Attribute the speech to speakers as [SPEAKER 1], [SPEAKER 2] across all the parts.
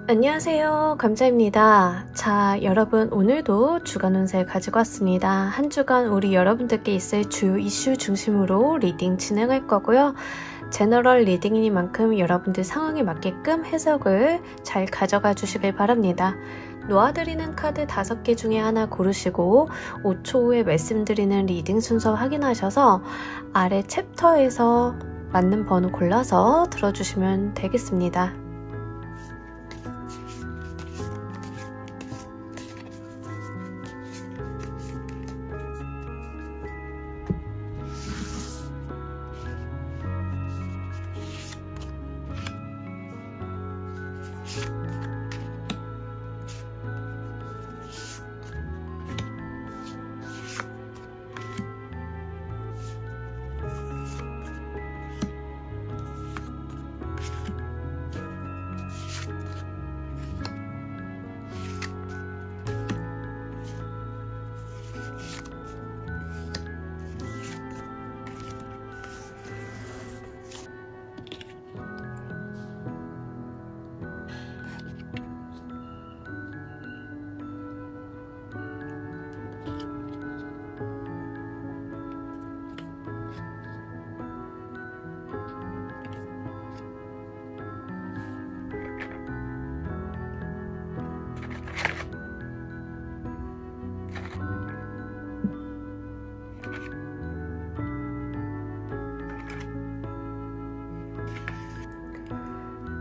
[SPEAKER 1] 안녕하세요. 감자입니다. 자, 여러분 오늘도 주간 운세 가지고 왔습니다. 한 주간 우리 여러분들께 있을 주요 이슈 중심으로 리딩 진행할 거고요. 제너럴 리딩이니만큼 여러분들 상황에 맞게끔 해석을 잘 가져가 주시길 바랍니다. 놓아드리는 카드 5개 중에 하나 고르시고 5초 후에 말씀드리는 리딩 순서 확인하셔서 아래 챕터에서 맞는 번호 골라서 들어주시면 되겠습니다.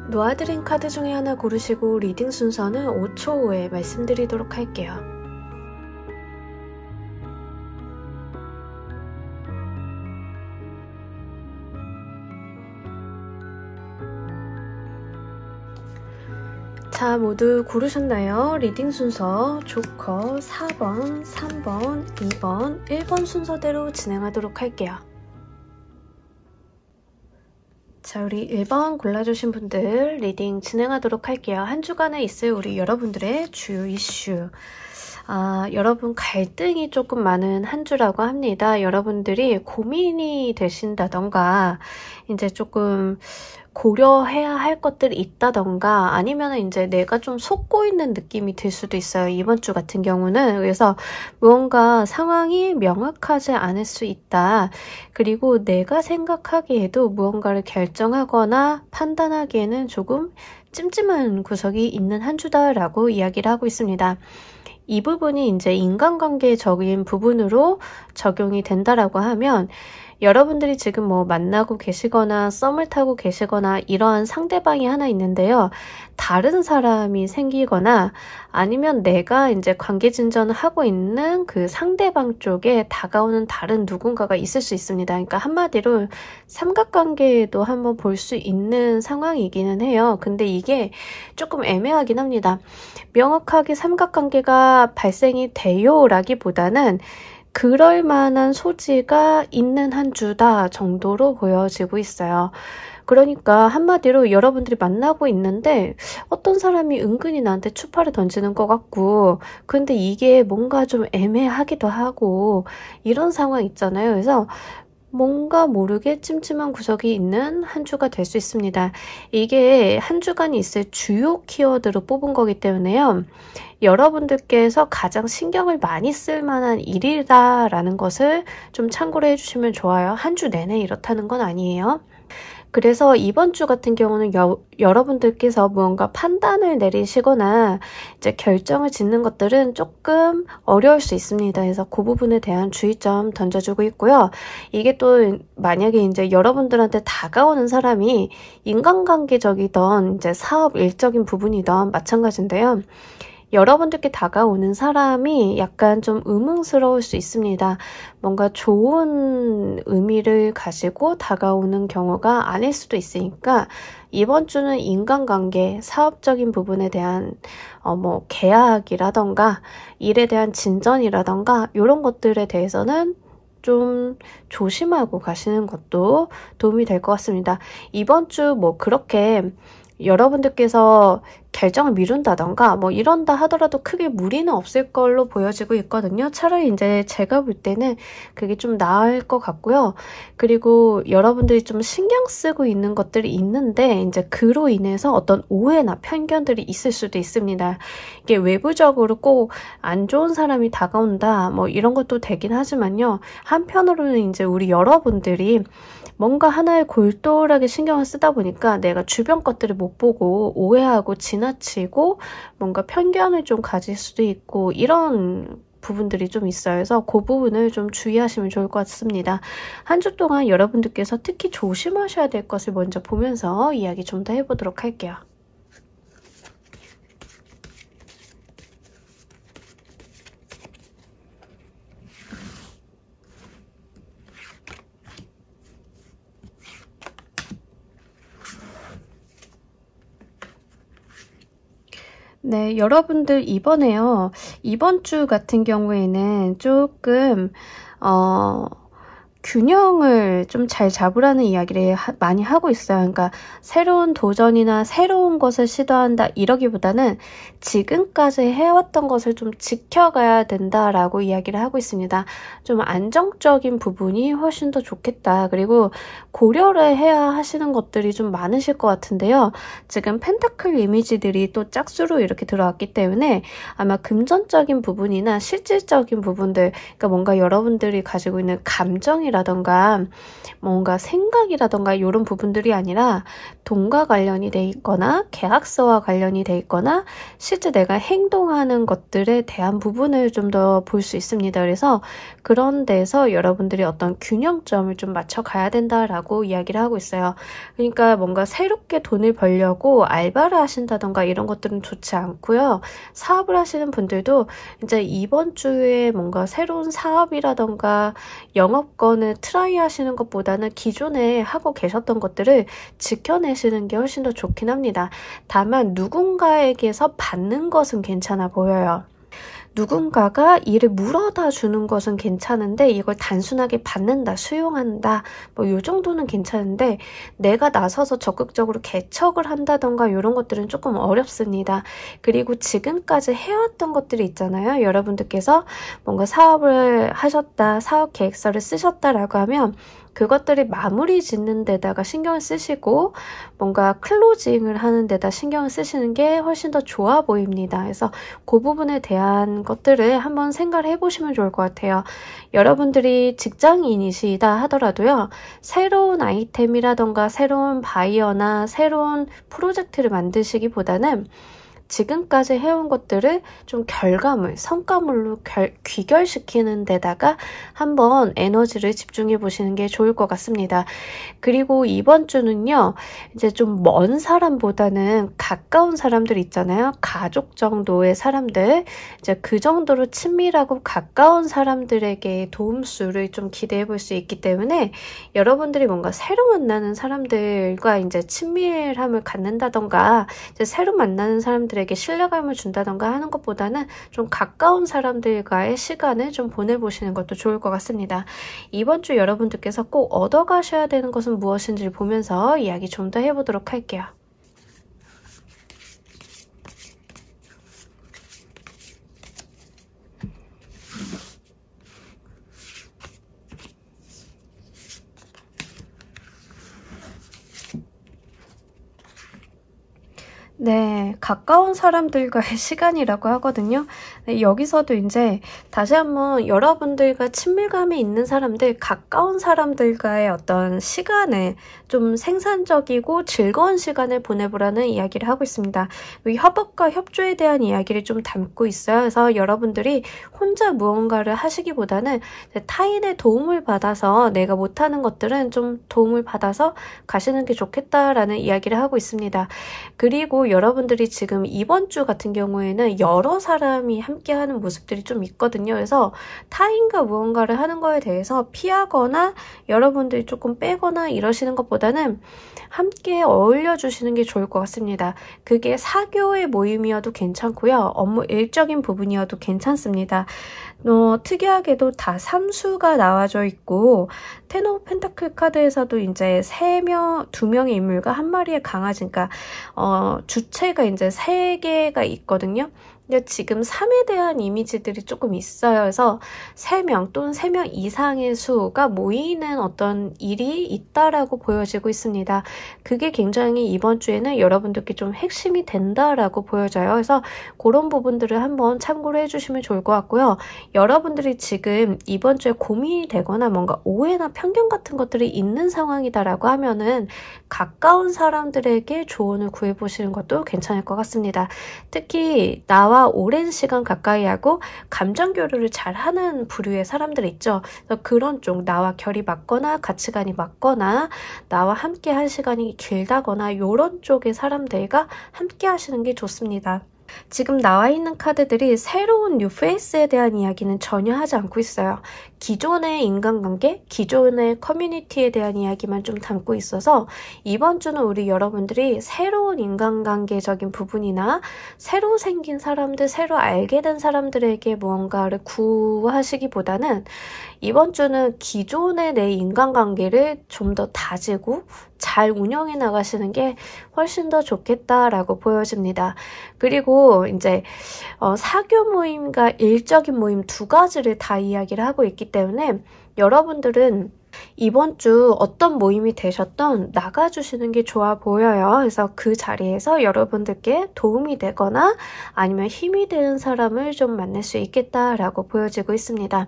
[SPEAKER 1] 놓아드린 카드 중에 하나 고르시고 리딩 순서는 5초 후에 말씀드리도록 할게요. 자, 모두 고르셨나요? 리딩 순서 조커 4번, 3번, 2번, 1번 순서대로 진행하도록 할게요. 자, 우리 1번 골라주신 분들 리딩 진행하도록 할게요. 한 주간에 있을 우리 여러분들의 주요 이슈. 여러분 갈등이 조금 많은 한 주라고 합니다. 여러분들이 고민이 되신다던가 이제 조금 고려해야 할 것들이 있다던가 아니면 이제 내가 좀 속고 있는 느낌이 들 수도 있어요. 이번 주 같은 경우는. 그래서 무언가 상황이 명확하지 않을 수 있다. 그리고 내가 생각하기에도 무언가를 결정하거나 판단하기에는 조금 찜찜한 구석이 있는 한 주다라고 이야기를 하고 있습니다. 이 부분이 이제 인간관계적인 부분으로 적용이 된다라고 하면 여러분들이 지금 뭐 만나고 계시거나 썸을 타고 계시거나 이러한 상대방이 하나 있는데요. 다른 사람이 생기거나 아니면 내가 이제 관계 진전을 하고 있는 그 상대방 쪽에 다가오는 다른 누군가가 있을 수 있습니다. 그러니까 한마디로 삼각관계에도 한번 볼 수 있는 상황이기는 해요. 근데 이게 조금 애매하긴 합니다. 명확하게 삼각관계가 발생이 돼요라기보다는 그럴 만한 소지가 있는 한 주다 정도로 보여지고 있어요. 그러니까 한마디로 여러분들이 만나고 있는데 어떤 사람이 은근히 나한테 추파를 던지는 것 같고 근데 이게 뭔가 좀 애매하기도 하고 이런 상황 있잖아요. 그래서 뭔가 모르게 찜찜한 구석이 있는 한 주가 될 수 있습니다. 이게 한 주간이 있을 주요 키워드로 뽑은 거기 때문에요. 여러분들께서 가장 신경을 많이 쓸 만한 일이다라는 것을 좀 참고를 해주시면 좋아요. 한 주 내내 이렇다는 건 아니에요. 그래서 이번 주 같은 경우는 여러분들께서 무언가 판단을 내리시거나 이제 결정을 짓는 것들은 조금 어려울 수 있습니다. 그래서 그 부분에 대한 주의점 던져주고 있고요. 이게 또 만약에 이제 여러분들한테 다가오는 사람이 인간관계적이던 이제 사업 일적인 부분이던 마찬가지인데요. 여러분들께 다가오는 사람이 약간 좀 의문스러울 수 있습니다. 뭔가 좋은 의미를 가지고 다가오는 경우가 아닐 수도 있으니까 이번 주는 인간관계, 사업적인 부분에 대한 뭐 계약이라던가 일에 대한 진전이라던가 이런 것들에 대해서는 좀 조심하고 가시는 것도 도움이 될 것 같습니다. 이번 주 뭐 그렇게 여러분들께서 결정을 미룬다던가 뭐 이런다 하더라도 크게 무리는 없을 걸로 보여지고 있거든요. 차라리 이제 제가 볼 때는 그게 좀 나을 것 같고요. 그리고 여러분들이 좀 신경 쓰고 있는 것들이 있는데 이제 그로 인해서 어떤 오해나 편견들이 있을 수도 있습니다. 이게 외부적으로 꼭 안 좋은 사람이 다가온다 뭐 이런 것도 되긴 하지만요. 한편으로는 이제 우리 여러분들이 뭔가 하나에 골똘하게 신경을 쓰다 보니까 내가 주변 것들을 못 보고 오해하고 지나치고 뭔가 편견을 좀 가질 수도 있고 이런 부분들이 좀 있어요. 그래서 그 부분을 좀 주의하시면 좋을 것 같습니다. 한 주 동안 여러분들께서 특히 조심하셔야 될 것을 먼저 보면서 이야기 좀 더 해보도록 할게요. 네, 여러분들 이번 주 같은 경우에는 조금, 균형을 좀 잘 잡으라는 이야기를 많이 하고 있어요. 그러니까 새로운 도전이나 새로운 것을 시도한다 이러기보다는 지금까지 해왔던 것을 좀 지켜가야 된다라고 이야기를 하고 있습니다. 좀 안정적인 부분이 훨씬 더 좋겠다. 그리고 고려를 해야 하시는 것들이 좀 많으실 것 같은데요. 지금 펜타클 이미지들이 또 짝수로 이렇게 들어왔기 때문에 아마 금전적인 부분이나 실질적인 부분들, 그러니까 뭔가 여러분들이 가지고 있는 감정이라던가 뭔가 생각이라던가 이런 부분들이 아니라 돈과 관련이 돼 있거나 계약서와 관련이 돼 있거나 실제 내가 행동하는 것들에 대한 부분을 좀 더 볼 수 있습니다. 그래서 그런 데서 여러분들이 어떤 균형점을 좀 맞춰 가야 된다라고 이야기를 하고 있어요. 그러니까 뭔가 새롭게 돈을 벌려고 알바를 하신다던가 이런 것들은 좋지 않고요. 사업을 하시는 분들도 이제 이번 주에 뭔가 새로운 사업이라던가 영업권을 트라이 하시는 것보다는 기존에 하고 계셨던 것들을 지켜내시는 게 훨씬 더 좋긴 합니다. 다만 누군가에게서 받는 것은 괜찮아 보여요. 누군가가 일을 물어다 주는 것은 괜찮은데 이걸 단순하게 받는다, 수용한다 뭐 이 정도는 괜찮은데 내가 나서서 적극적으로 개척을 한다던가 이런 것들은 조금 어렵습니다. 그리고 지금까지 해왔던 것들이 있잖아요. 여러분들께서 뭔가 사업을 하셨다, 사업 계획서를 쓰셨다라고 하면 그것들이 마무리 짓는 데다가 신경을 쓰시고 뭔가 클로징을 하는 데다 신경을 쓰시는 게 훨씬 더 좋아 보입니다. 그래서 그 부분에 대한 것들을 한번 생각을 해보시면 좋을 것 같아요. 여러분들이 직장인이시다 하더라도요. 새로운 아이템이라던가 새로운 바이어나 새로운 프로젝트를 만드시기보다는 지금까지 해온 것들을 좀 결과물, 성과물로 귀결시키는 데다가 한번 에너지를 집중해 보시는 게 좋을 것 같습니다. 그리고 이번 주는요, 이제 좀 먼 사람보다는 가까운 사람들 있잖아요. 가족 정도의 사람들, 이제 그 정도로 친밀하고 가까운 사람들에게 도움수를 좀 기대해 볼 수 있기 때문에 여러분들이 뭔가 새로 만나는 사람들과 이제 친밀함을 갖는다던가, 이제 새로 만나는 사람들에게 신뢰감을 준다던가 하는 것보다는 좀 가까운 사람들과의 시간을 좀 보내보시는 것도 좋을 것 같습니다. 이번 주 여러분들께서 꼭 얻어가셔야 되는 것은 무엇인지를 보면서 이야기 좀 더 해보도록 할게요. 네, 가까운 사람들과의 시간이라고 하거든요. 네, 여기서도 이제 다시 한번 여러분들과 친밀감이 있는 사람들, 가까운 사람들과의 어떤 시간을 좀 생산적이고 즐거운 시간을 보내보라는 이야기를 하고 있습니다. 이 협업과 협조에 대한 이야기를 좀 담고 있어요. 그래서 여러분들이 혼자 무언가를 하시기보다는 타인의 도움을 받아서 내가 못하는 것들은 좀 도움을 받아서 가시는 게 좋겠다라는 이야기를 하고 있습니다. 그리고 여러분들이 지금 이번 주 같은 경우에는 여러 사람이 함께하는 모습들이 좀 있거든요. 그래서 타인과 무언가를 하는 거에 대해서 피하거나 여러분들이 조금 빼거나 이러시는 것보다는 함께 어울려 주시는 게 좋을 것 같습니다. 그게 사교의 모임이어도 괜찮고요. 업무 일적인 부분이어도 괜찮습니다. 특이하게도 다 삼수가 나와져 있고 텐 오브 펜타클 카드에서도 이제 2명의 인물과 한 마리의 강아지, 그러니까 주체가 이제 3개가 있거든요. 근데 지금 3에 대한 이미지들이 조금 있어요. 그래서 3명 또는 3명 이상의 수가 모이는 어떤 일이 있다라고 보여지고 있습니다. 그게 굉장히 이번 주에는 여러분들께 좀 핵심이 된다라고 보여져요. 그래서 그런 부분들을 한번 참고를 해주시면 좋을 것 같고요. 여러분들이 지금 이번 주에 고민이 되거나 뭔가 오해나 편견 같은 것들이 있는 상황이다라고 하면은 가까운 사람들에게 조언을 구해보시는 것도 괜찮을 것 같습니다. 특히 나와 오랜 시간 가까이 하고 감정 교류를 잘하는 부류의 사람들 있죠. 그래서 그런 쪽, 나와 결이 맞거나 가치관이 맞거나 나와 함께 할 시간이 길다거나 이런 쪽의 사람들과 함께 하시는 게 좋습니다. 지금 나와 있는 카드들이 새로운 뉴페이스에 대한 이야기는 전혀 하지 않고 있어요. 기존의 인간관계, 기존의 커뮤니티에 대한 이야기만 좀 담고 있어서 이번 주는 우리 여러분들이 새로운 인간관계적인 부분이나 새로 생긴 사람들, 새로 알게 된 사람들에게 무언가를 구하시기보다는 이번 주는 기존의 내 인간관계를 좀 더 다지고 잘 운영해 나가시는 게 훨씬 더 좋겠다라고 보여집니다. 그리고 이제 사교 모임과 일적인 모임 두 가지를 다 이야기를 하고 있기 때문에 여러분들은 이번 주 어떤 모임이 되셨던 나가주시는 게 좋아 보여요. 그래서 그 자리에서 여러분들께 도움이 되거나 아니면 힘이 되는 사람을 좀 만날 수 있겠다라고 보여지고 있습니다.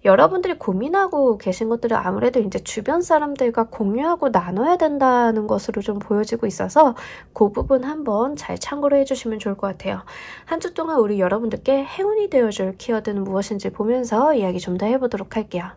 [SPEAKER 1] 여러분들이 고민하고 계신 것들은 아무래도 이제 주변 사람들과 공유하고 나눠야 된다는 것으로 좀 보여지고 있어서 그 부분 한번 잘 참고를 해주시면 좋을 것 같아요. 한 주 동안 우리 여러분들께 행운이 되어줄 키워드는 무엇인지 보면서 이야기 좀 더 해보도록 할게요.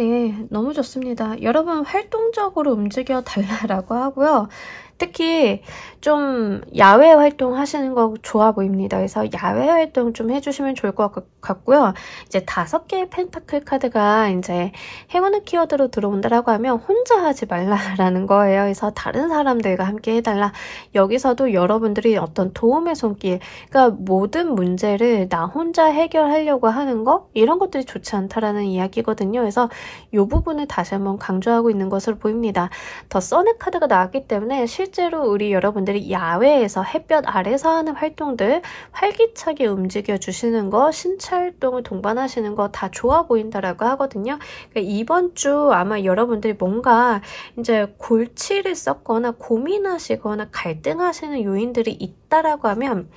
[SPEAKER 1] 예, 너무 좋습니다. 여러분 활동적으로 움직여 달라라고 하고요. 특히 좀 야외 활동 하시는 거 좋아 보입니다. 그래서 야외 활동 좀 해주시면 좋을 것 같고요. 이제 5개의 펜타클 카드가 이제 행운의 키워드로 들어온다라고 하면 혼자 하지 말라라는 거예요. 그래서 다른 사람들과 함께 해달라. 여기서도 여러분들이 어떤 도움의 손길, 그러니까 모든 문제를 나 혼자 해결하려고 하는 거 이런 것들이 좋지 않다라는 이야기거든요. 그래서 이 부분을 다시 한번 강조하고 있는 것으로 보입니다. 더 선의 카드가 나왔기 때문에 실제로 우리 여러분들이 야외에서 햇볕 아래서 하는 활동들 활기차게 움직여 주시는 거, 신체 활동을 동반하시는 거 다 좋아 보인다라고 하거든요. 그러니까 이번 주 아마 여러분들이 뭔가 이제 골치를 썩거나 고민하시거나 갈등하시는 요인들이 있다라고 하면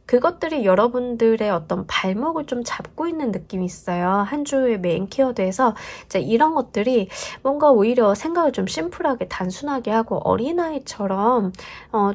[SPEAKER 1] 그것들이 여러분들의 어떤 발목을 좀 잡고 있는 느낌이 있어요. 한 주의 메인 키워드에서 이제 이런 것들이 뭔가 오히려 생각을 좀 심플하게 단순하게 하고 어린아이처럼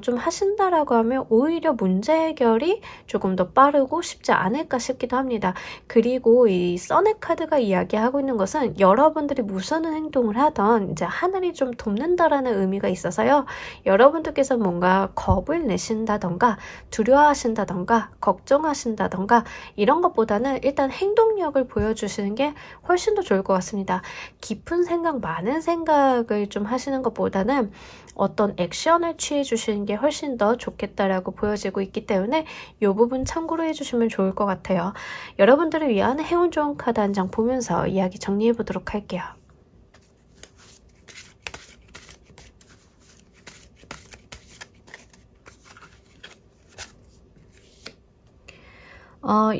[SPEAKER 1] 좀 하신다라고 하면 오히려 문제 해결이 조금 더 빠르고 쉽지 않을까 싶기도 합니다. 그리고 이 선의 카드가 이야기하고 있는 것은 여러분들이 무슨 행동을 하던 이제 하늘이 좀 돕는다라는 의미가 있어서요. 여러분들께서 뭔가 겁을 내신다던가 두려워하신다던가 걱정하신다던가 이런 것보다는 일단 행동력을 보여주시는 게 훨씬 더 좋을 것 같습니다. 깊은 생각, 많은 생각을 좀 하시는 것보다는 어떤 액션을 취해 주시는 게 훨씬 더 좋겠다라고 보여지고 있기 때문에 이 부분 참고로 해주시면 좋을 것 같아요. 여러분들을 위한 행운 좋은 카드 한 장 보면서 이야기 정리해 보도록 할게요.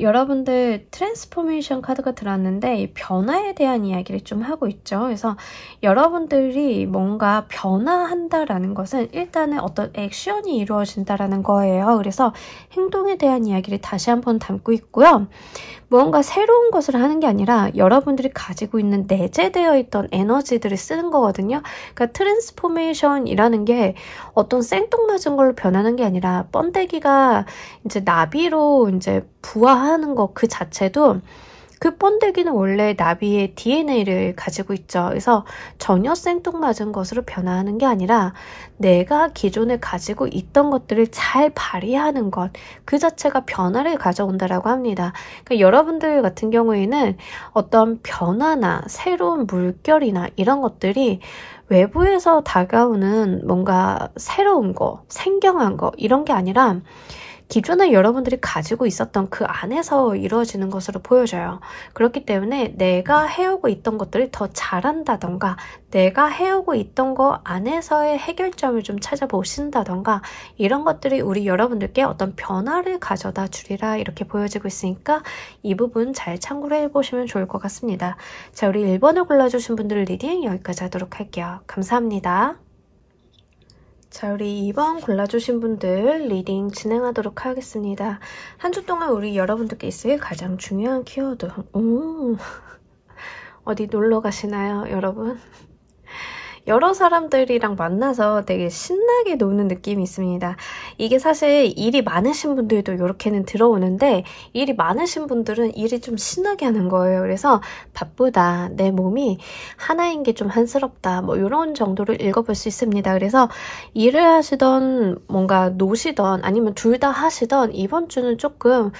[SPEAKER 1] 여러분들 트랜스포메이션 카드가 들어왔는데 이 변화에 대한 이야기를 좀 하고 있죠. 그래서 여러분들이 뭔가 변화한다라는 것은 일단은 어떤 액션이 이루어진다라는 거예요. 그래서 행동에 대한 이야기를 다시 한번 담고 있고요. 무언가 새로운 것을 하는 게 아니라 여러분들이 가지고 있는 내재되어 있던 에너지들을 쓰는 거거든요. 그러니까 트랜스포메이션이라는 게 어떤 생뚱맞은 걸로 변하는 게 아니라 번데기가 이제 나비로 이제 부화하는 것 그 자체도 그 번데기는 원래 나비의 DNA를 가지고 있죠. 그래서 전혀 생뚱맞은 것으로 변화하는 게 아니라 내가 기존에 가지고 있던 것들을 잘 발휘하는 것, 그 자체가 변화를 가져온다라고 합니다. 그러니까 여러분들 같은 경우에는 어떤 변화나 새로운 물결이나 이런 것들이 외부에서 다가오는 뭔가 새로운 거, 생경한 거 이런 게 아니라 기존에 여러분들이 가지고 있었던 그 안에서 이루어지는 것으로 보여져요. 그렇기 때문에 내가 해오고 있던 것들을 더 잘한다던가 내가 해오고 있던 거 안에서의 해결점을 좀 찾아보신다던가 이런 것들이 우리 여러분들께 어떤 변화를 가져다 주리라 이렇게 보여지고 있으니까 이 부분 잘 참고를 해보시면 좋을 것 같습니다. 자, 우리 1번을 골라주신 분들 리딩 여기까지 하도록 할게요. 감사합니다. 자, 우리 2번 골라주신 분들 리딩 진행하도록 하겠습니다. 한 주 동안 우리 여러분들께 있을 가장 중요한 키워드. 어디 놀러 가시나요, 여러분? 여러 사람들이랑 만나서 되게 신나게 노는 느낌이 있습니다. 이게 사실 일이 많으신 분들도 이렇게는 들어오는데 일이 많으신 분들은 일이 좀 신나게 하는 거예요. 그래서 바쁘다, 내 몸이 하나인 게 좀 한스럽다, 뭐 이런 정도로 읽어볼 수 있습니다. 그래서 일을 하시던 뭔가 노시던 아니면 둘 다 하시던 이번 주는 조금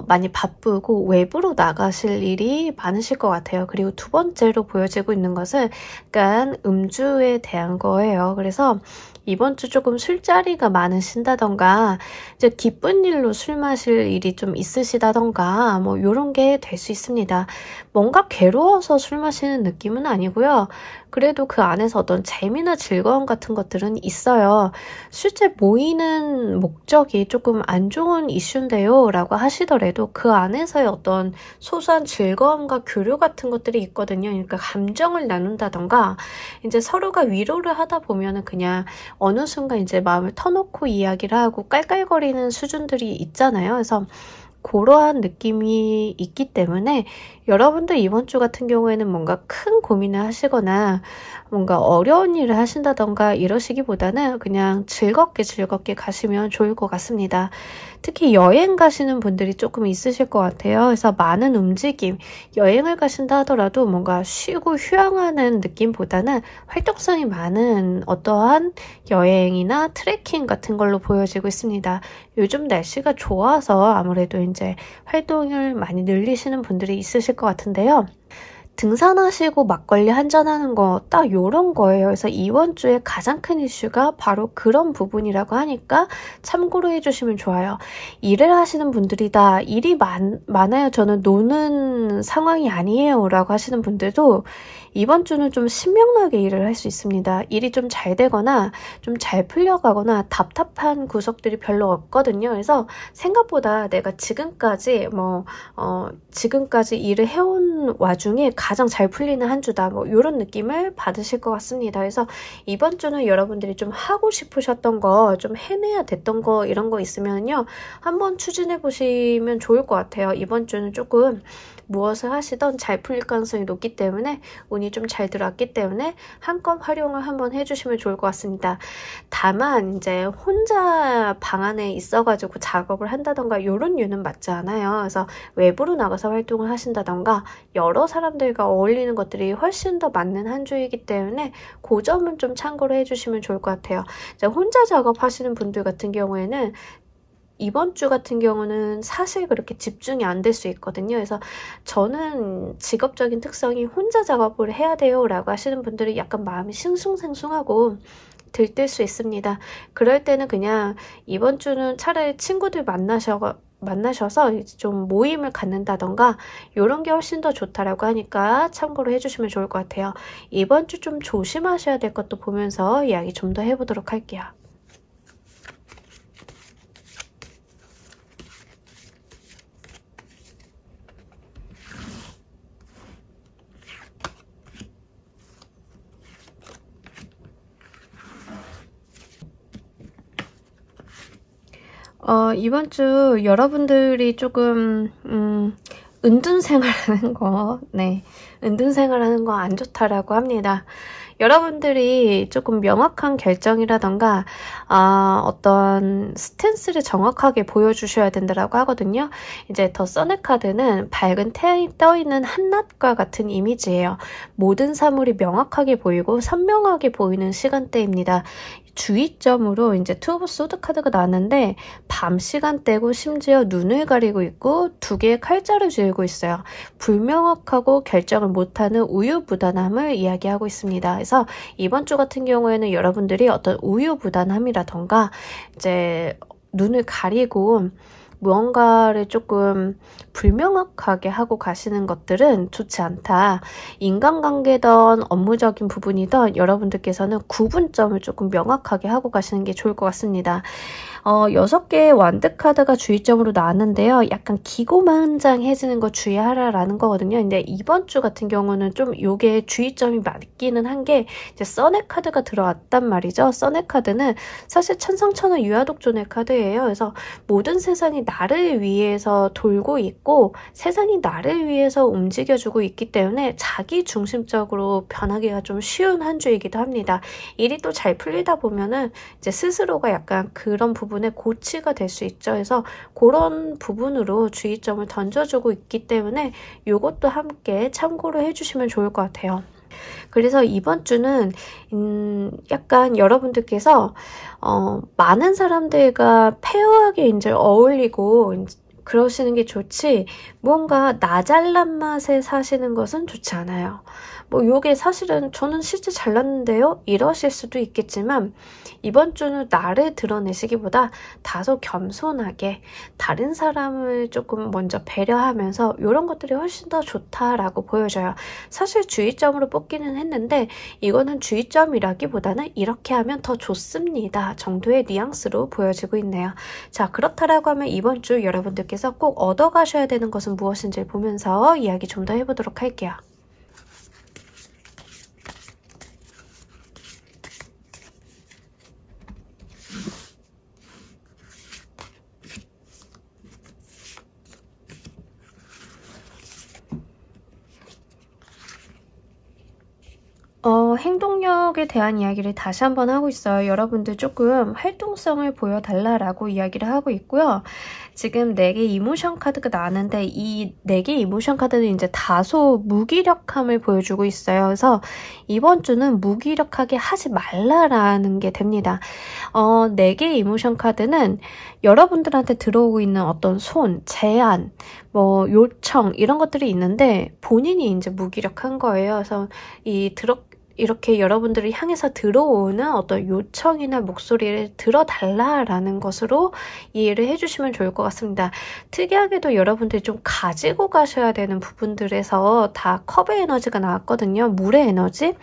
[SPEAKER 1] 많이 바쁘고 외부로 나가실 일이 많으실 것 같아요. 그리고 두 번째로 보여지고 있는 것은 약간 음주에 대한 거예요. 그래서 이번 주 조금 술자리가 많으신다던가 이제 기쁜 일로 술 마실 일이 좀 있으시다던가 뭐 이런 게 될 수 있습니다. 뭔가 괴로워서 술 마시는 느낌은 아니고요. 그래도 그 안에서 어떤 재미나 즐거움 같은 것들은 있어요. 실제 모이는 목적이 조금 안 좋은 이슈인데요 라고 하시더라도 그 안에서의 어떤 소소한 즐거움과 교류 같은 것들이 있거든요. 그러니까 감정을 나눈다던가 이제 서로가 위로를 하다 보면은 그냥 어느 순간 이제 마음을 터놓고 이야기를 하고 깔깔거리는 수준들이 있잖아요. 그래서 그러한 느낌이 있기 때문에 여러분들 이번 주 같은 경우에는 뭔가 큰 고민을 하시거나 뭔가 어려운 일을 하신다던가 이러시기보다는 그냥 즐겁게 가시면 좋을 것 같습니다. 특히 여행 가시는 분들이 조금 있으실 것 같아요. 그래서 많은 움직임, 여행을 가신다 하더라도 뭔가 쉬고 휴양하는 느낌보다는 활동성이 많은 어떠한 여행이나 트레킹 같은 걸로 보여지고 있습니다. 요즘 날씨가 좋아서 아무래도 이제 활동을 많이 늘리시는 분들이 있으실 것 같은데요. 등산하시고 막걸리 한잔하는 거 딱 요런 거예요. 그래서 이번 주에 가장 큰 이슈가 바로 그런 부분이라고 하니까 참고로 해주시면 좋아요. 일을 하시는 분들이다. 일이 많아요. 저는 노는 상황이 아니에요. 라고 하시는 분들도 이번 주는 좀 신명나게 일을 할 수 있습니다. 일이 좀 잘 되거나 좀 잘 풀려가거나 답답한 구석들이 별로 없거든요. 그래서 생각보다 내가 지금까지 지금까지 일을 해온 와중에 가장 잘 풀리는 한 주다. 뭐 이런 느낌을 받으실 것 같습니다. 그래서 이번 주는 여러분들이 좀 하고 싶으셨던 거, 좀 해내야 됐던 거 이런 거 있으면요. 한번 추진해 보시면 좋을 것 같아요. 이번 주는 조금 무엇을 하시던 잘 풀릴 가능성이 높기 때문에 운이 좀 잘 들어왔기 때문에 한껏 활용을 한번 해주시면 좋을 것 같습니다. 다만 이제 혼자 방 안에 있어가지고 작업을 한다던가 이런 이유는 맞지 않아요. 그래서 외부로 나가서 활동을 하신다던가 여러 사람들과 어울리는 것들이 훨씬 더 맞는 한 주이기 때문에 그 점은 좀 참고를 해주시면 좋을 것 같아요. 이제 혼자 작업하시는 분들 같은 경우에는 이번 주 같은 경우는 사실 그렇게 집중이 안 될 수 있거든요. 그래서 저는 직업적인 특성이 혼자 작업을 해야 돼요 라고 하시는 분들이 약간 마음이 싱숭생숭하고 들뜰 수 있습니다. 그럴 때는 그냥 이번 주는 차라리 친구들 만나셔서 좀 모임을 갖는다던가 이런 게 훨씬 더 좋다라고 하니까 참고로 해주시면 좋을 것 같아요. 이번 주 좀 조심하셔야 될 것도 보면서 이야기 좀 더 해보도록 할게요. 이번 주 여러분들이 조금 은둔 생활하는 거, 네, 은둔 생활하는 거 안 좋다라고 합니다. 여러분들이 조금 명확한 결정이라던가 어떤 스탠스를 정확하게 보여주셔야 된다라고 하거든요. 이제 더 써네 카드는 밝은 태양이 떠있는 한낮과 같은 이미지예요. 모든 사물이 명확하게 보이고 선명하게 보이는 시간대입니다. 주의점으로 이제 투 오브 소드 카드가 나왔는데 밤 시간대고 심지어 눈을 가리고 있고 두 개의 칼자를 쥐고 있어요. 불명확하고 결정을 못하는 우유부단함을 이야기하고 있습니다. 그래서 이번 주 같은 경우에는 여러분들이 어떤 우유부단함이라던가 이제 눈을 가리고 무언가를 조금 불명확하게 하고 가시는 것들은 좋지 않다. 인간관계든 업무적인 부분이든 여러분들께서는 구분점을 조금 명확하게 하고 가시는 게 좋을 것 같습니다. 6개의 완드 카드가 주의점으로 나왔는데요. 약간 기고만장해지는 거 주의하라라는 거거든요. 근데 이번 주 같은 경우는 좀 요게 주의점이 맞기는 한 게 이제 써네 카드가 들어왔단 말이죠. 써네 카드는 사실 천상천하 유아독존의 카드예요. 그래서 모든 세상이 나를 위해서 돌고 있고 세상이 나를 위해서 움직여주고 있기 때문에 자기 중심적으로 변하기가 좀 쉬운 한 주이기도 합니다. 일이 또 잘 풀리다 보면은 이제 스스로가 약간 그런 부분에 고치가 될 수 있죠. 그래서 그런 부분으로 주의점을 던져주고 있기 때문에 이것도 함께 참고로 해주시면 좋을 것 같아요. 그래서 이번 주는 약간 여러분들께서 많은 사람들과 페어하게 이제 어울리고 그러시는 게 좋지 뭔가 나 잘난 맛에 사시는 것은 좋지 않아요. 뭐 요게 사실은 저는 실제 잘났는데요? 이러실 수도 있겠지만 이번 주는 나를 드러내시기보다 다소 겸손하게 다른 사람을 조금 먼저 배려하면서 이런 것들이 훨씬 더 좋다라고 보여져요. 사실 주의점으로 뽑기는 했는데 이거는 주의점이라기보다는 이렇게 하면 더 좋습니다 정도의 뉘앙스로 보여지고 있네요. 자, 그렇다라고 하면 이번 주 여러분들께서 꼭 얻어가셔야 되는 것은 무엇인지 보면서 이야기 좀 더 해보도록 할게요. 행동력에 대한 이야기를 다시 한번 하고 있어요. 여러분들 조금 활동성을 보여달라라고 이야기를 하고 있고요. 지금 4개 이모션 카드가 나왔는데 이 4개 이모션 카드는 이제 다소 무기력함을 보여주고 있어요. 그래서 이번 주는 무기력하게 하지 말라라는 게 됩니다. 4개 이모션 카드는 여러분들한테 들어오고 있는 어떤 제안, 뭐 요청 이런 것들이 있는데 본인이 이제 무기력한 거예요. 그래서 이렇게 여러분들을 향해서 들어오는 어떤 요청이나 목소리를 들어달라라는 것으로 이해를 해주시면 좋을 것 같습니다. 특이하게도 여러분들이 좀 가지고 가셔야 되는 부분들에서 다 컵의 에너지가 나왔거든요. 물의 에너지.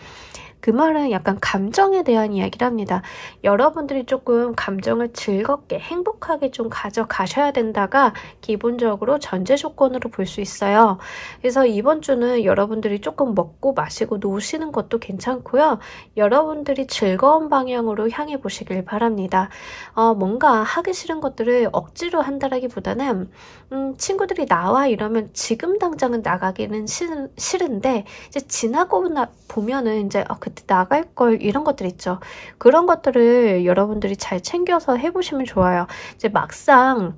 [SPEAKER 1] 그 말은 약간 감정에 대한 이야기를 합니다. 여러분들이 조금 감정을 즐겁게 행복하게 좀 가져가셔야 된다가 기본적으로 전제 조건으로 볼 수 있어요. 그래서 이번 주는 여러분들이 조금 먹고 마시고 노시는 것도 괜찮고요. 여러분들이 즐거운 방향으로 향해 보시길 바랍니다. 뭔가 하기 싫은 것들을 억지로 한다라기보다는 친구들이 나와 이러면 지금 당장은 나가기는 싫은데 이제 지나고 보면은 이제 그때 나갈 걸 이런 것들 있죠. 그런 것들을 여러분들이 잘 챙겨서 해보시면 좋아요. 이제 막상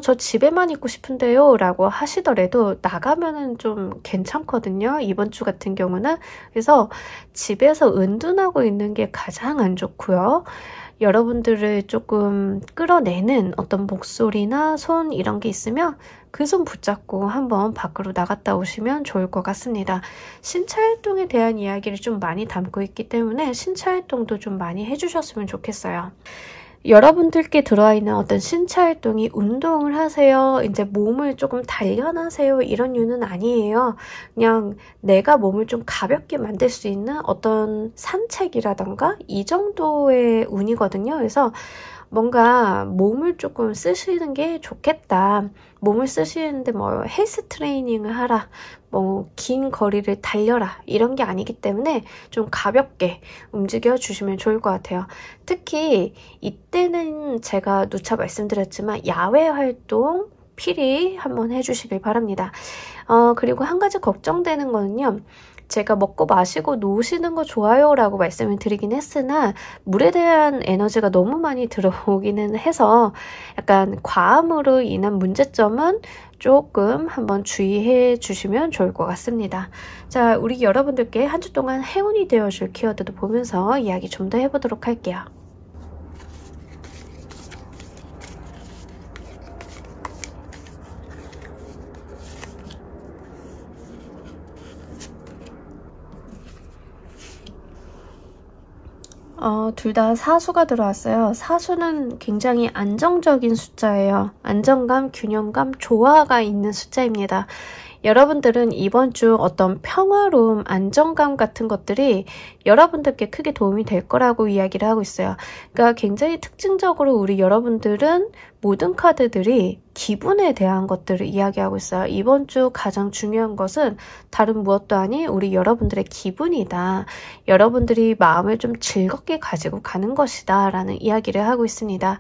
[SPEAKER 1] 저 집에만 있고 싶은데요 라고 하시더라도 나가면은 좀 괜찮거든요. 이번 주 같은 경우는. 그래서 집에서 은둔하고 있는 게 가장 안 좋고요. 여러분들을 조금 끌어내는 어떤 목소리나 손 이런 게 있으면 그 손 붙잡고 한번 밖으로 나갔다 오시면 좋을 것 같습니다. 신체 활동에 대한 이야기를 좀 많이 담고 있기 때문에 신체 활동도 좀 많이 해주셨으면 좋겠어요. 여러분들께 들어와 있는 어떤 신체 활동이 운동을 하세요, 이제 몸을 조금 단련하세요 이런 이유는 아니에요. 그냥 내가 몸을 좀 가볍게 만들 수 있는 어떤 산책이라던가 이 정도의 운이거든요. 그래서 뭔가 몸을 조금 쓰시는 게 좋겠다. 몸을 쓰시는데 뭐 헬스 트레이닝을 하라, 뭐 긴 거리를 달려라 이런 게 아니기 때문에 좀 가볍게 움직여 주시면 좋을 것 같아요. 특히 이때는 제가 누차 말씀드렸지만 야외 활동 필히 한번 해주시길 바랍니다. 그리고 한 가지 걱정되는 거는요. 제가 먹고 마시고 노시는 거 좋아요 라고 말씀을 드리긴 했으나 물에 대한 에너지가 너무 많이 들어오기는 해서 약간 과음으로 인한 문제점은 조금 한번 주의해 주시면 좋을 것 같습니다. 자, 우리 여러분들께 한 주 동안 행운이 되어줄 키워드도 보면서 이야기 좀 더 해보도록 할게요. 둘 다 사수가 들어왔어요. 사수는 굉장히 안정적인 숫자예요. 안정감, 균형감, 조화가 있는 숫자입니다. 여러분들은 이번 주 어떤 평화로움, 안정감 같은 것들이 여러분들께 크게 도움이 될 거라고 이야기를 하고 있어요. 그러니까 굉장히 특징적으로 우리 여러분들은 모든 카드들이 기분에 대한 것들을 이야기하고 있어요. 이번 주 가장 중요한 것은 다른 무엇도 아닌 우리 여러분들의 기분이다. 여러분들이 마음을 좀 즐겁게 가지고 가는 것이다 라는 이야기를 하고 있습니다.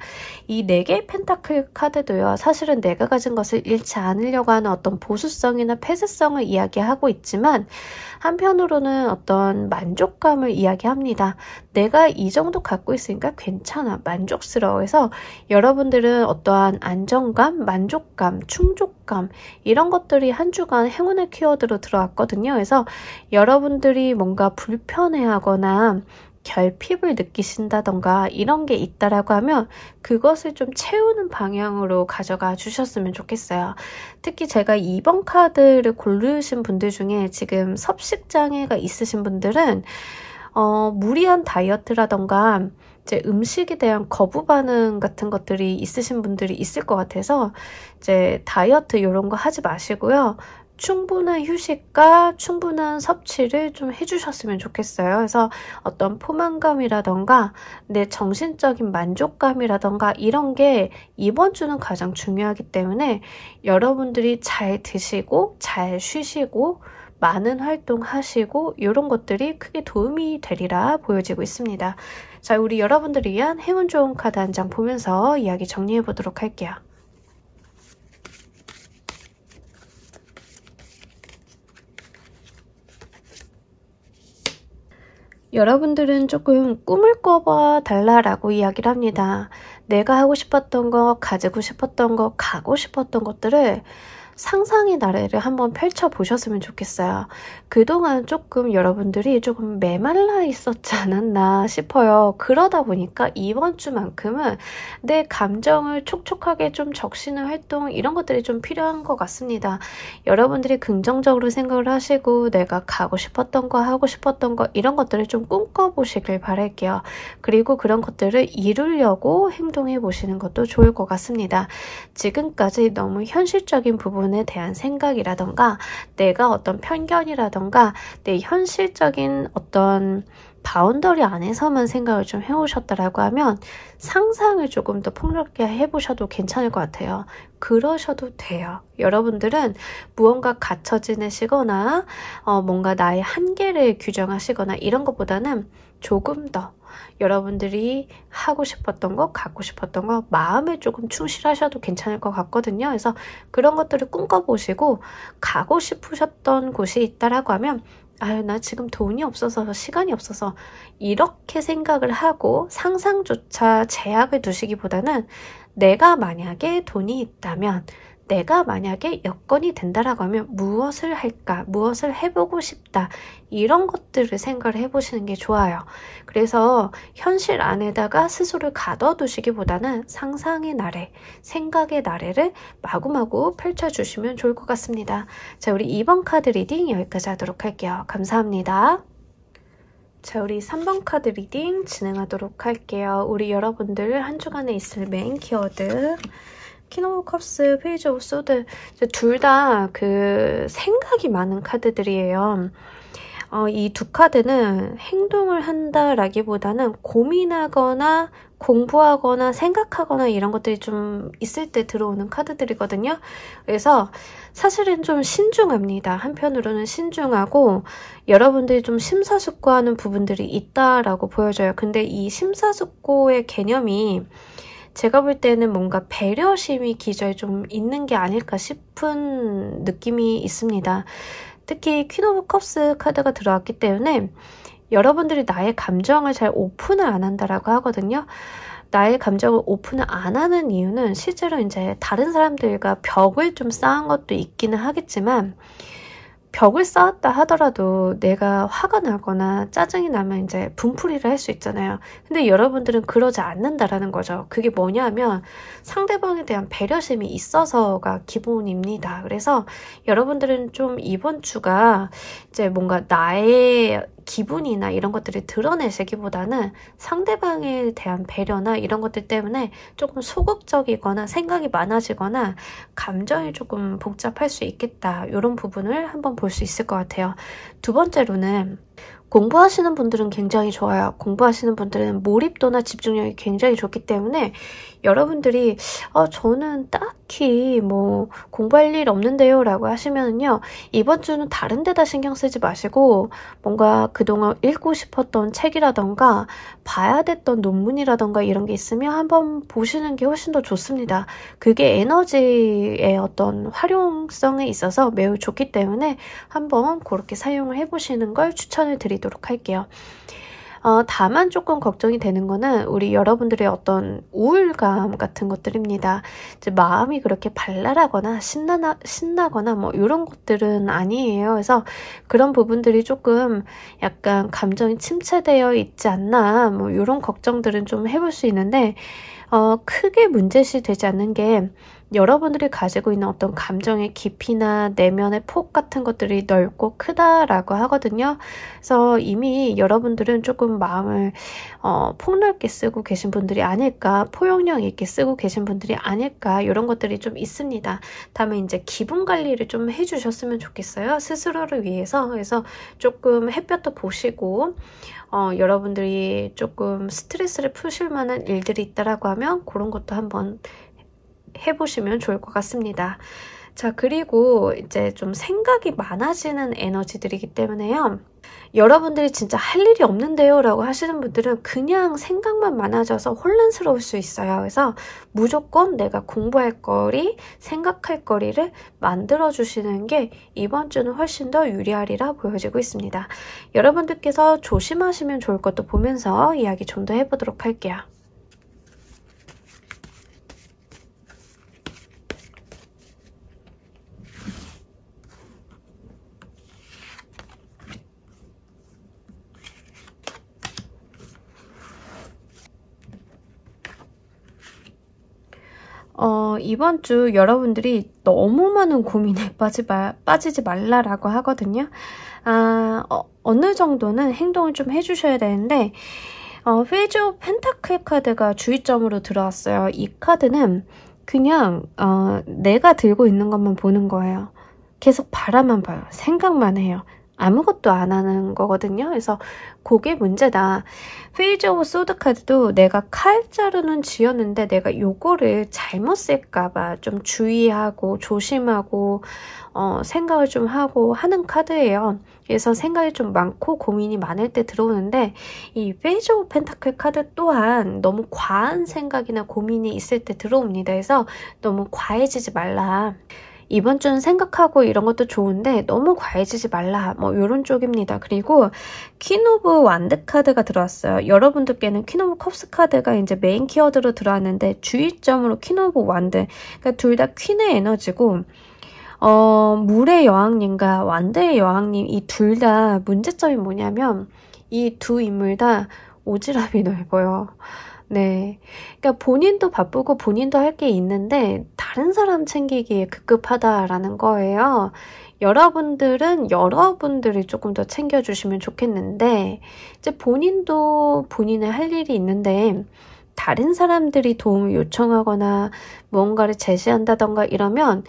[SPEAKER 1] 이 4개의 펜타클 카드도요. 사실은 내가 가진 것을 잃지 않으려고 하는 어떤 보수성이나 폐쇄성을 이야기하고 있지만 한편으로는 어떤 만족감을 이야기합니다. 내가 이 정도 갖고 있으니까 괜찮아, 만족스러워해서 여러분들은 어떠한 안정감, 만족감, 충족감 이런 것들이 한 주간 행운의 키워드로 들어왔거든요. 그래서 여러분들이 뭔가 불편해하거나 결핍을 느끼신다던가 이런 게 있다라고 하면 그것을 좀 채우는 방향으로 가져가 주셨으면 좋겠어요. 특히 제가 2번 카드를 고르신 분들 중에 지금 섭식장애가 있으신 분들은 무리한 다이어트라던가 이제 음식에 대한 거부 반응 같은 것들이 있으신 분들이 있을 것 같아서 이제 다이어트 이런 거 하지 마시고요. 충분한 휴식과 충분한 섭취를 좀 해주셨으면 좋겠어요. 그래서 어떤 포만감이라던가 내 정신적인 만족감이라던가 이런 게 이번 주는 가장 중요하기 때문에 여러분들이 잘 드시고 잘 쉬시고 많은 활동하시고 이런 것들이 크게 도움이 되리라 보여지고 있습니다. 자, 우리 여러분들을 위한 행운 좋은 카드 한 장 보면서 이야기 정리해 보도록 할게요. 여러분들은 조금 꿈을 꿔봐 달라라고 이야기를 합니다. 내가 하고 싶었던 거, 가지고 싶었던 거, 가고 싶었던 것들을 상상의 나래를 한번 펼쳐보셨으면 좋겠어요. 그동안 조금 여러분들이 조금 메말라 있었지 않았나 싶어요. 그러다 보니까 이번 주만큼은 내 감정을 촉촉하게 좀 적시는 활동 이런 것들이 좀 필요한 것 같습니다. 여러분들이 긍정적으로 생각을 하시고 내가 가고 싶었던 거 하고 싶었던 거 이런 것들을 좀 꿈꿔보시길 바랄게요. 그리고 그런 것들을 이루려고 행동해 보시는 것도 좋을 것 같습니다. 지금까지 너무 현실적인 부분에 대한 생각이라던가 내가 어떤 편견이라던가 내 현실적인 어떤 바운더리 안에서만 생각을 좀 해오셨다라고 하면 상상을 조금 더 폭넓게 해보셔도 괜찮을 것 같아요. 그러셔도 돼요. 여러분들은 무언가 갇혀 지내시거나 뭔가 나의 한계를 규정하시거나 이런 것보다는 조금 더 여러분들이 하고 싶었던 거, 갖고 싶었던 거, 마음에 조금 충실하셔도 괜찮을 것 같거든요. 그래서 그런 것들을 꿈꿔보시고 가고 싶으셨던 곳이 있다라고 하면 아유, 나 지금 돈이 없어서 시간이 없어서 이렇게 생각을 하고 상상조차 제약을 두시기보다는 내가 만약에 돈이 있다면 내가 만약에 여건이 된다라고 하면 무엇을 할까? 무엇을 해보고 싶다. 이런 것들을 생각을 해보시는 게 좋아요. 그래서 현실 안에다가 스스로를 가둬두시기보다는 상상의 나래, 생각의 나래를 마구마구 펼쳐주시면 좋을 것 같습니다. 자, 우리 2번 카드 리딩 여기까지 하도록 할게요. 감사합니다. 자, 우리 3번 카드 리딩 진행하도록 할게요. 우리 여러분들 한 주간에 있을 메인 키워드 퀸 오브 컵스, 페이지 오브 소드 둘 다 그 생각이 많은 카드들이에요. 이 두 카드는 행동을 한다라기보다는 고민하거나 공부하거나 생각하거나 이런 것들이 좀 있을 때 들어오는 카드들이거든요. 그래서 사실은 좀 신중합니다. 한편으로는 신중하고 여러분들이 좀 심사숙고하는 부분들이 있다라고 보여져요. 근데 이 심사숙고의 개념이 제가 볼 때는 뭔가 배려심이 기저에 좀 있는 게 아닐까 싶은 느낌이 있습니다. 특히 퀸 오브 컵스 카드가 들어왔기 때문에 여러분들이 나의 감정을 잘 오픈을 안 한다라고 하거든요. 나의 감정을 오픈을 안 하는 이유는 실제로 이제 다른 사람들과 벽을 좀 쌓은 것도 있기는 하겠지만 벽을 쌓았다 하더라도 내가 화가 나거나 짜증이 나면 이제 분풀이를 할 수 있잖아요. 근데 여러분들은 그러지 않는다라는 거죠. 그게 뭐냐면 상대방에 대한 배려심이 있어서가 기본입니다. 그래서 여러분들은 좀 이번 주가 이제 뭔가 나의 기분이나 이런 것들을 드러내시기보다는 상대방에 대한 배려나 이런 것들 때문에 조금 소극적이거나 생각이 많아지거나 감정이 조금 복잡할 수 있겠다. 이런 부분을 한번 볼 수 있을 것 같아요. 두 번째로는 공부하시는 분들은 굉장히 좋아요. 공부하시는 분들은 몰입도나 집중력이 굉장히 좋기 때문에 여러분들이 저는 딱히 뭐 공부할 일 없는데요 라고 하시면은요, 이번 주는 다른 데다 신경 쓰지 마시고 뭔가 그동안 읽고 싶었던 책이라던가 봐야 됐던 논문이라던가 이런 게 있으면 한번 보시는 게 훨씬 더 좋습니다. 그게 에너지의 어떤 활용성에 있어서 매우 좋기 때문에 한번 그렇게 사용을 해보시는 걸 추천을 드리도록 할게요. 다만 조금 걱정이 되는 거는 우리 여러분들의 어떤 우울감 같은 것들입니다. 이제 마음이 그렇게 발랄하거나 신나거나 뭐 이런 것들은 아니에요. 그래서 그런 부분들이 조금 약간 감정이 침체되어 있지 않나 뭐 이런 걱정들은 좀 해볼 수 있는데 크게 문제시 되지 않는 게 여러분들이 가지고 있는 어떤 감정의 깊이나 내면의 폭 같은 것들이 넓고 크다라고 하거든요. 그래서 이미 여러분들은 조금 마음을 폭넓게 쓰고 계신 분들이 아닐까, 포용력 있게 쓰고 계신 분들이 아닐까, 이런 것들이 좀 있습니다. 다음에 이제 기분 관리를 좀 해주셨으면 좋겠어요. 스스로를 위해서. 그래서 조금 햇볕도 보시고 여러분들이 조금 스트레스를 푸실 만한 일들이 있다라고 하면 그런 것도 한번 해보시면 좋을 것 같습니다. 자, 그리고 이제 좀 생각이 많아지는 에너지들이기 때문에요. 여러분들이 진짜 할 일이 없는데요 라고 하시는 분들은 그냥 생각만 많아져서 혼란스러울 수 있어요. 그래서 무조건 내가 공부할 거리, 생각할 거리를 만들어주시는 게 이번 주는 훨씬 더 유리하리라 보여지고 있습니다. 여러분들께서 조심하시면 좋을 것도 보면서 이야기 좀 더 해보도록 할게요. 이번 주 여러분들이 너무 많은 고민에 빠지지 말라라고 하거든요. 어느 정도는 행동을 좀 해주셔야 되는데, 페이지 오브 펜타클 카드가 주의점으로 들어왔어요. 이 카드는 그냥 내가 들고 있는 것만 보는 거예요. 계속 바라만 봐요. 생각만 해요. 아무것도 안 하는 거거든요. 그래서 그게 문제다. 페이지 오브 소드 카드도 내가 칼자루는 쥐었는데 내가 요거를 잘못 쓸까봐 좀 주의하고 조심하고 생각을 좀 하고 하는 카드예요. 그래서 생각이 좀 많고 고민이 많을 때 들어오는데 이 페이지 오브 펜타클 카드 또한 너무 과한 생각이나 고민이 있을 때 들어옵니다. 그래서 너무 과해지지 말라. 이번 주는 생각하고 이런 것도 좋은데 너무 과해지지 말라 뭐 이런 쪽입니다. 그리고 퀸 오브 완드 카드가 들어왔어요. 여러분들께는 퀸 오브 컵스 카드가 이제 메인 키워드로 들어왔는데 주의점으로 퀸 오브 완드, 그러니까 둘 다 퀸의 에너지고 물의 여왕님과 완드의 여왕님 이 둘 다 문제점이 뭐냐면 이 두 인물 다 오지랖이 넓어요. 네, 그러니까 본인도 바쁘고 본인도 할 게 있는데 다른 사람 챙기기에 급급하다라는 거예요. 여러분들은 여러분들이 조금 더 챙겨주시면 좋겠는데 이제 본인도 본인의 할 일이 있는데 다른 사람들이 도움을 요청하거나 무언가를 제시한다던가 이러면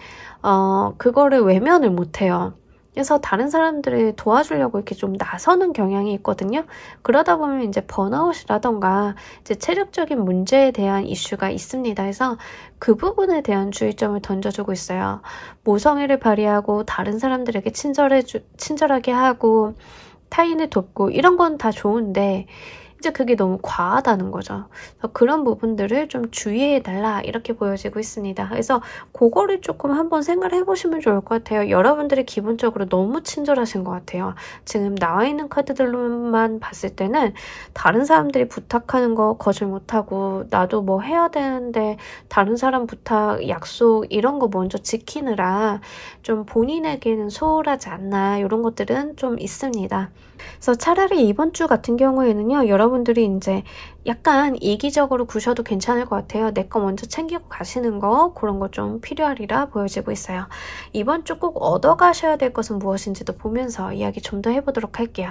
[SPEAKER 1] 그거를 외면을 못해요. 그래서 다른 사람들을 도와주려고 이렇게 좀 나서는 경향이 있거든요. 그러다 보면 이제 번아웃이라던가 이제 체력적인 문제에 대한 이슈가 있습니다. 그래서 그 부분에 대한 주의점을 던져주고 있어요. 모성애를 발휘하고 다른 사람들에게 친절하게 하고 타인을 돕고 이런 건 다 좋은데 이제 그게 너무 과하다는 거죠. 그래서 그런 부분들을 좀 주의해달라 이렇게 보여지고 있습니다. 그래서 그거를 조금 한번 생각을 해보시면 좋을 것 같아요. 여러분들이 기본적으로 너무 친절하신 것 같아요. 지금 나와 있는 카드들로만 봤을 때는 다른 사람들이 부탁하는 거 거절 못하고 나도 뭐 해야 되는데 다른 사람 부탁, 약속 이런 거 먼저 지키느라 좀 본인에게는 소홀하지 않나 이런 것들은 좀 있습니다. 그래서 차라리 이번 주 같은 경우에는요, 여러분들이 이제 약간 이기적으로 구셔도 괜찮을 것 같아요. 내 거 먼저 챙기고 가시는 거, 그런 거 좀 필요하리라 보여지고 있어요. 이번 주 꼭 얻어가셔야 될 것은 무엇인지도 보면서 이야기 좀 더 해보도록 할게요.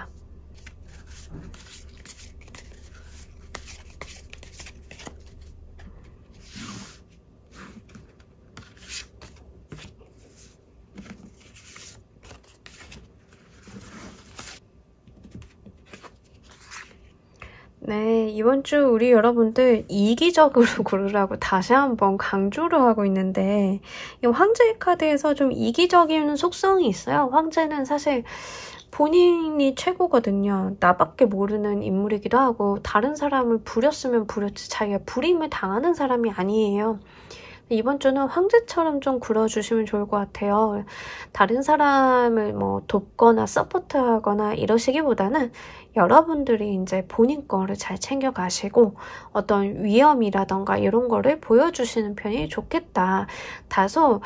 [SPEAKER 1] 네, 이번 주 우리 여러분들 이기적으로 고르라고 다시 한번 강조를 하고 있는데 이 황제의 카드에서 좀 이기적인 속성이 있어요. 황제는 사실 본인이 최고거든요. 나밖에 모르는 인물이기도 하고 다른 사람을 부렸으면 부렸지 자기가 부림을 당하는 사람이 아니에요. 이번 주는 황제처럼 좀 굴어주시면 좋을 것 같아요. 다른 사람을 뭐 돕거나 서포트하거나 이러시기보다는 여러분들이 이제 본인 거를 잘 챙겨가시고 어떤 위험이라던가 이런 거를 보여주시는 편이 좋겠다. 다소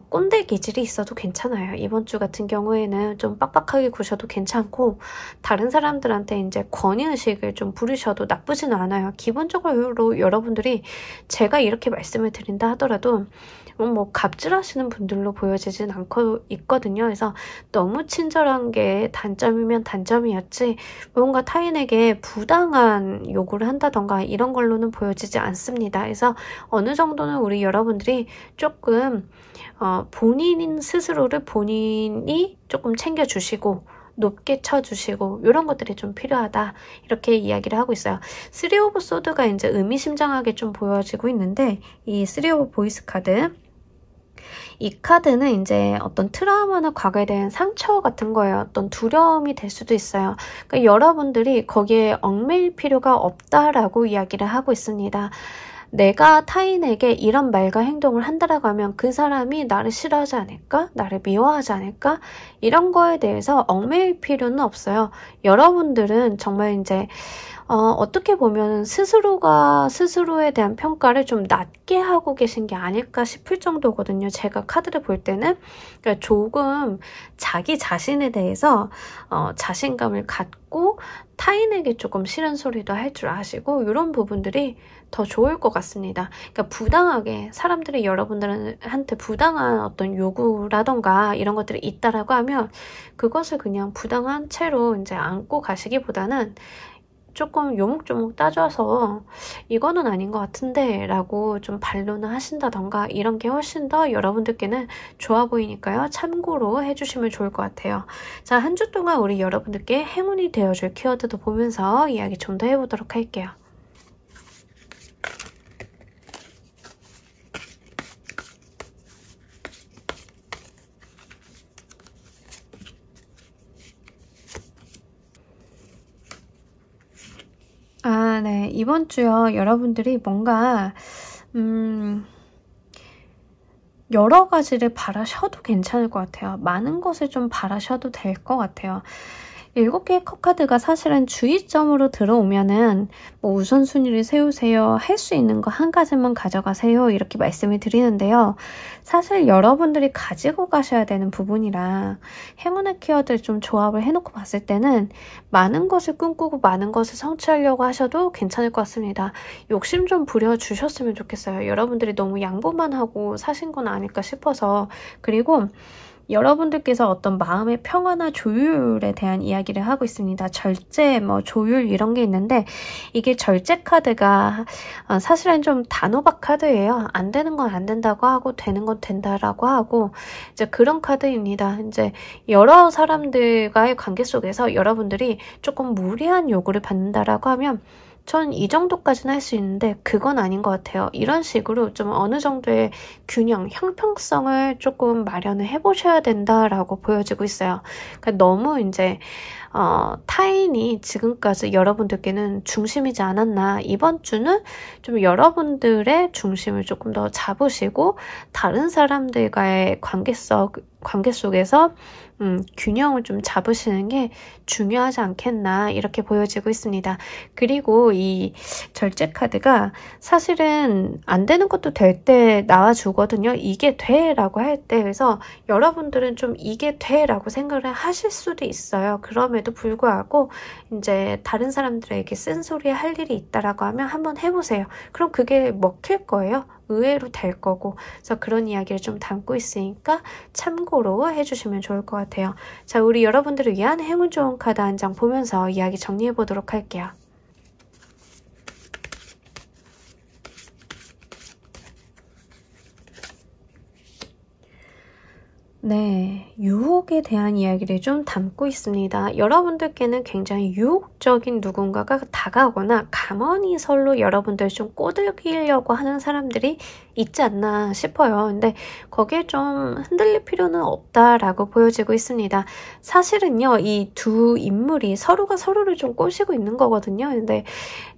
[SPEAKER 1] 꼰대 기질이 있어도 괜찮아요. 이번 주 같은 경우에는 좀 빡빡하게 구셔도 괜찮고 다른 사람들한테 이제 권위의식을 좀 부리셔도 나쁘지는 않아요. 기본적으로 여러분들이 제가 이렇게 말씀을 드린다 하더라도 뭐 갑질하시는 분들로 보여지진 않고 있거든요. 그래서 너무 친절한 게 단점이면 단점이었지 뭔가 타인에게 부당한 요구를 한다던가 이런 걸로는 보여지지 않습니다. 그래서 어느 정도는 우리 여러분들이 조금 본인 스스로를 본인이 조금 챙겨주시고 높게 쳐주시고 이런 것들이 좀 필요하다 이렇게 이야기를 하고 있어요. 3 오브 소드가 이제 의미심장하게 좀 보여지고 있는데 이 3 오브 보이스 카드 이 카드는 이제 어떤 트라우마나 과거에 대한 상처 같은 거예요. 어떤 두려움이 될 수도 있어요. 그러니까 여러분들이 거기에 얽매일 필요가 없다라고 이야기를 하고 있습니다. 내가 타인에게 이런 말과 행동을 한다라고 하면 그 사람이 나를 싫어하지 않을까? 나를 미워하지 않을까? 이런 거에 대해서 얽매일 필요는 없어요. 여러분들은 정말 이제 어떻게 보면 스스로가 스스로에 대한 평가를 좀 낮게 하고 계신 게 아닐까 싶을 정도거든요. 제가 카드를 볼 때는 그러니까 조금 자기 자신에 대해서 자신감을 갖고 타인에게 조금 싫은 소리도 할 줄 아시고 이런 부분들이 더 좋을 것 같습니다. 그러니까 부당하게 사람들이 여러분들한테 부당한 어떤 요구라던가 이런 것들이 있다라고 하면 그것을 그냥 부당한 채로 이제 안고 가시기보다는 조금 요목조목 따져서 이거는 아닌 것 같은데 라고 좀 반론을 하신다던가 이런 게 훨씬 더 여러분들께는 좋아 보이니까요. 참고로 해주시면 좋을 것 같아요. 자, 한 주 동안 우리 여러분들께 행운이 되어줄 키워드도 보면서 이야기 좀 더 해보도록 할게요. 네. 이번 주요. 여러분들이 뭔가 여러 가지를 바라셔도 괜찮을 것 같아요. 많은 것을 좀 바라셔도 될 것 같아요. 7개의 컵카드가 사실은 주의점으로 들어오면은 뭐 우선순위를 세우세요. 할 수 있는 거 한 가지만 가져가세요. 이렇게 말씀을 드리는데요. 사실 여러분들이 가지고 가셔야 되는 부분이라 행운의 키워드를 좀 조합을 해놓고 봤을 때는 많은 것을 꿈꾸고 많은 것을 성취하려고 하셔도 괜찮을 것 같습니다. 욕심 좀 부려주셨으면 좋겠어요. 여러분들이 너무 양보만 하고 사신 건 아닐까 싶어서. 그리고 여러분들께서 어떤 마음의 평화나 조율에 대한 이야기를 하고 있습니다. 절제, 조율 이런 게 있는데 이게 절제 카드가 사실은 좀 단호박 카드예요. 안 되는 건 안 된다고 하고 되는 건 된다라고 하고 이제 그런 카드입니다. 이제 여러 사람들과의 관계 속에서 여러분들이 조금 무리한 요구를 받는다라고 하면 전 이 정도까지는 할 수 있는데 그건 아닌 것 같아요. 이런 식으로 좀 어느 정도의 균형, 형평성을 조금 마련을 해보셔야 된다라고 보여지고 있어요. 그러니까 너무 이제 타인이 지금까지 여러분들께는 중심이지 않았나. 이번 주는 좀 여러분들의 중심을 조금 더 잡으시고 다른 사람들과의 관계 속에서 균형을 좀 잡으시는 게 중요하지 않겠나 이렇게 보여지고 있습니다. 그리고 이 절제 카드가 사실은 안 되는 것도 될 때 나와주거든요. 이게 돼 라고 할 때 그래서 여러분들은 좀 이게 돼 라고 생각을 하실 수도 있어요. 그럼에도 불구하고 이제 다른 사람들에게 쓴소리 할 일이 있다라고 하면 한번 해보세요. 그럼 그게 먹힐 거예요. 의외로 될 거고 그래서 그런 이야기를 좀 담고 있으니까 참고로 해주시면 좋을 것 같아요. 자, 우리 여러분들을 위한 행운 좋은 카드 한 장 보면서 이야기 정리해 보도록 할게요. 네, 유혹에 대한 이야기를 좀 담고 있습니다. 여러분들께는 굉장히 유혹적인 누군가가 다가오거나 가머니설로 여러분들 좀 꼬드기려고 하는 사람들이 있지 않나 싶어요. 근데 거기에 좀 흔들릴 필요는 없다라고 보여지고 있습니다. 사실은요, 이 두 인물이 서로가 서로를 좀 꼬시고 있는 거거든요. 근데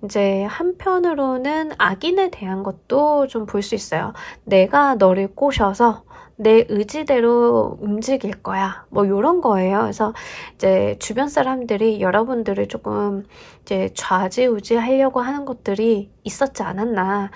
[SPEAKER 1] 이제 한편으로는 악인에 대한 것도 좀 볼 수 있어요. 내가 너를 꼬셔서 내 의지대로 움직일 거야. 이런 거예요. 그래서 이제 주변 사람들이 여러분들을 조금 이제 좌지우지 하려고 하는 것들이 있었지 않았나.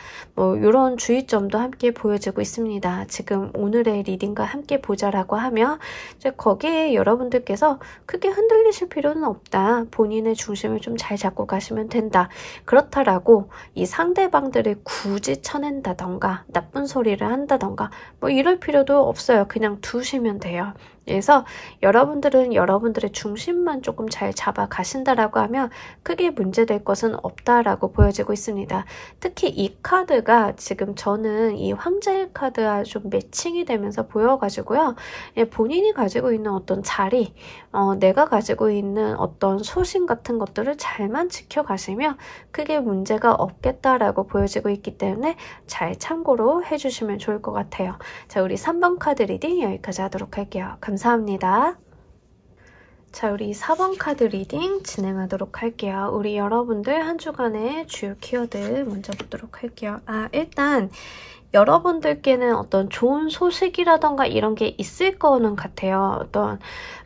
[SPEAKER 1] 이런 주의점도 함께 보여지고 있습니다. 지금 오늘의 리딩과 함께 보자라고 하면 이제 거기에 여러분들께서 크게 흔들리실 필요는 없다. 본인의 중심을 좀 잘 잡고 가시면 된다. 그렇다라고 이 상대방들을 굳이 쳐낸다던가 나쁜 소리를 한다던가 이럴 필요도 없어요. 그냥 두시면 돼요. 그래서 여러분들은 여러분들의 중심만 조금 잘 잡아 가신다라고 하면 크게 문제될 것은 없다라고 보여지고 있습니다. 특히 이 카드가 지금 저는 이 황제의 카드와 좀 매칭이 되면서 보여가지고요. 본인이 가지고 있는 어떤 자리, 내가 가지고 있는 어떤 소신 같은 것들을 잘만 지켜가시면 크게 문제가 없겠다라고 보여지고 있기 때문에 잘 참고로 해주시면 좋을 것 같아요. 자, 우리 3번 카드 리딩 여기까지 하도록 할게요. 감사합니다. 자, 우리 4번 카드 리딩 진행하도록 할게요. 우리 여러분들 한 주간의 주요 키워드 먼저 보도록 할게요. 일단 여러분들께는 어떤 좋은 소식이라던가 이런 게 있을 거는 같아요. 어떤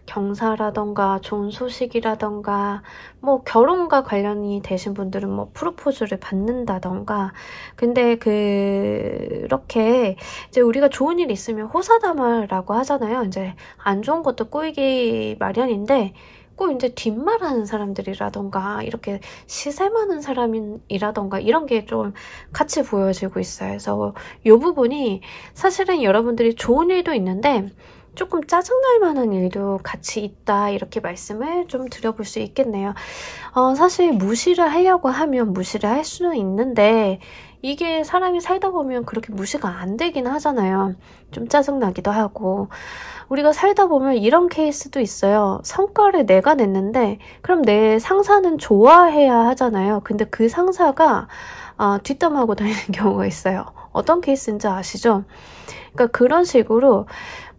[SPEAKER 1] 경사라던가 좋은 소식이라던가 결혼과 관련이 되신 분들은 프로포즈를 받는다던가. 근데 그렇게 이제 우리가 좋은 일이 있으면 호사다마라고 하잖아요. 이제 안 좋은 것도 꼬이기 마련인데 꼭 이제 뒷말하는 사람들이라던가 이렇게 시세 많은 사람이라던가 이런 게 좀 같이 보여지고 있어요. 그래서 이 부분이 사실은 여러분들이 좋은 일도 있는데 조금 짜증날 만한 일도 같이 있다 이렇게 말씀을 좀 드려볼 수 있겠네요. 사실 무시를 하려고 하면 무시를 할 수는 있는데 이게 사람이 살다 보면 그렇게 무시가 안 되긴 하잖아요. 좀 짜증나기도 하고. 우리가 살다 보면 이런 케이스도 있어요. 성과를 내가 냈는데 그럼 내 상사는 좋아해야 하잖아요. 근데 그 상사가 뒷담하고 다니는 경우가 있어요. 어떤 케이스인지 아시죠? 그러니까 그런 식으로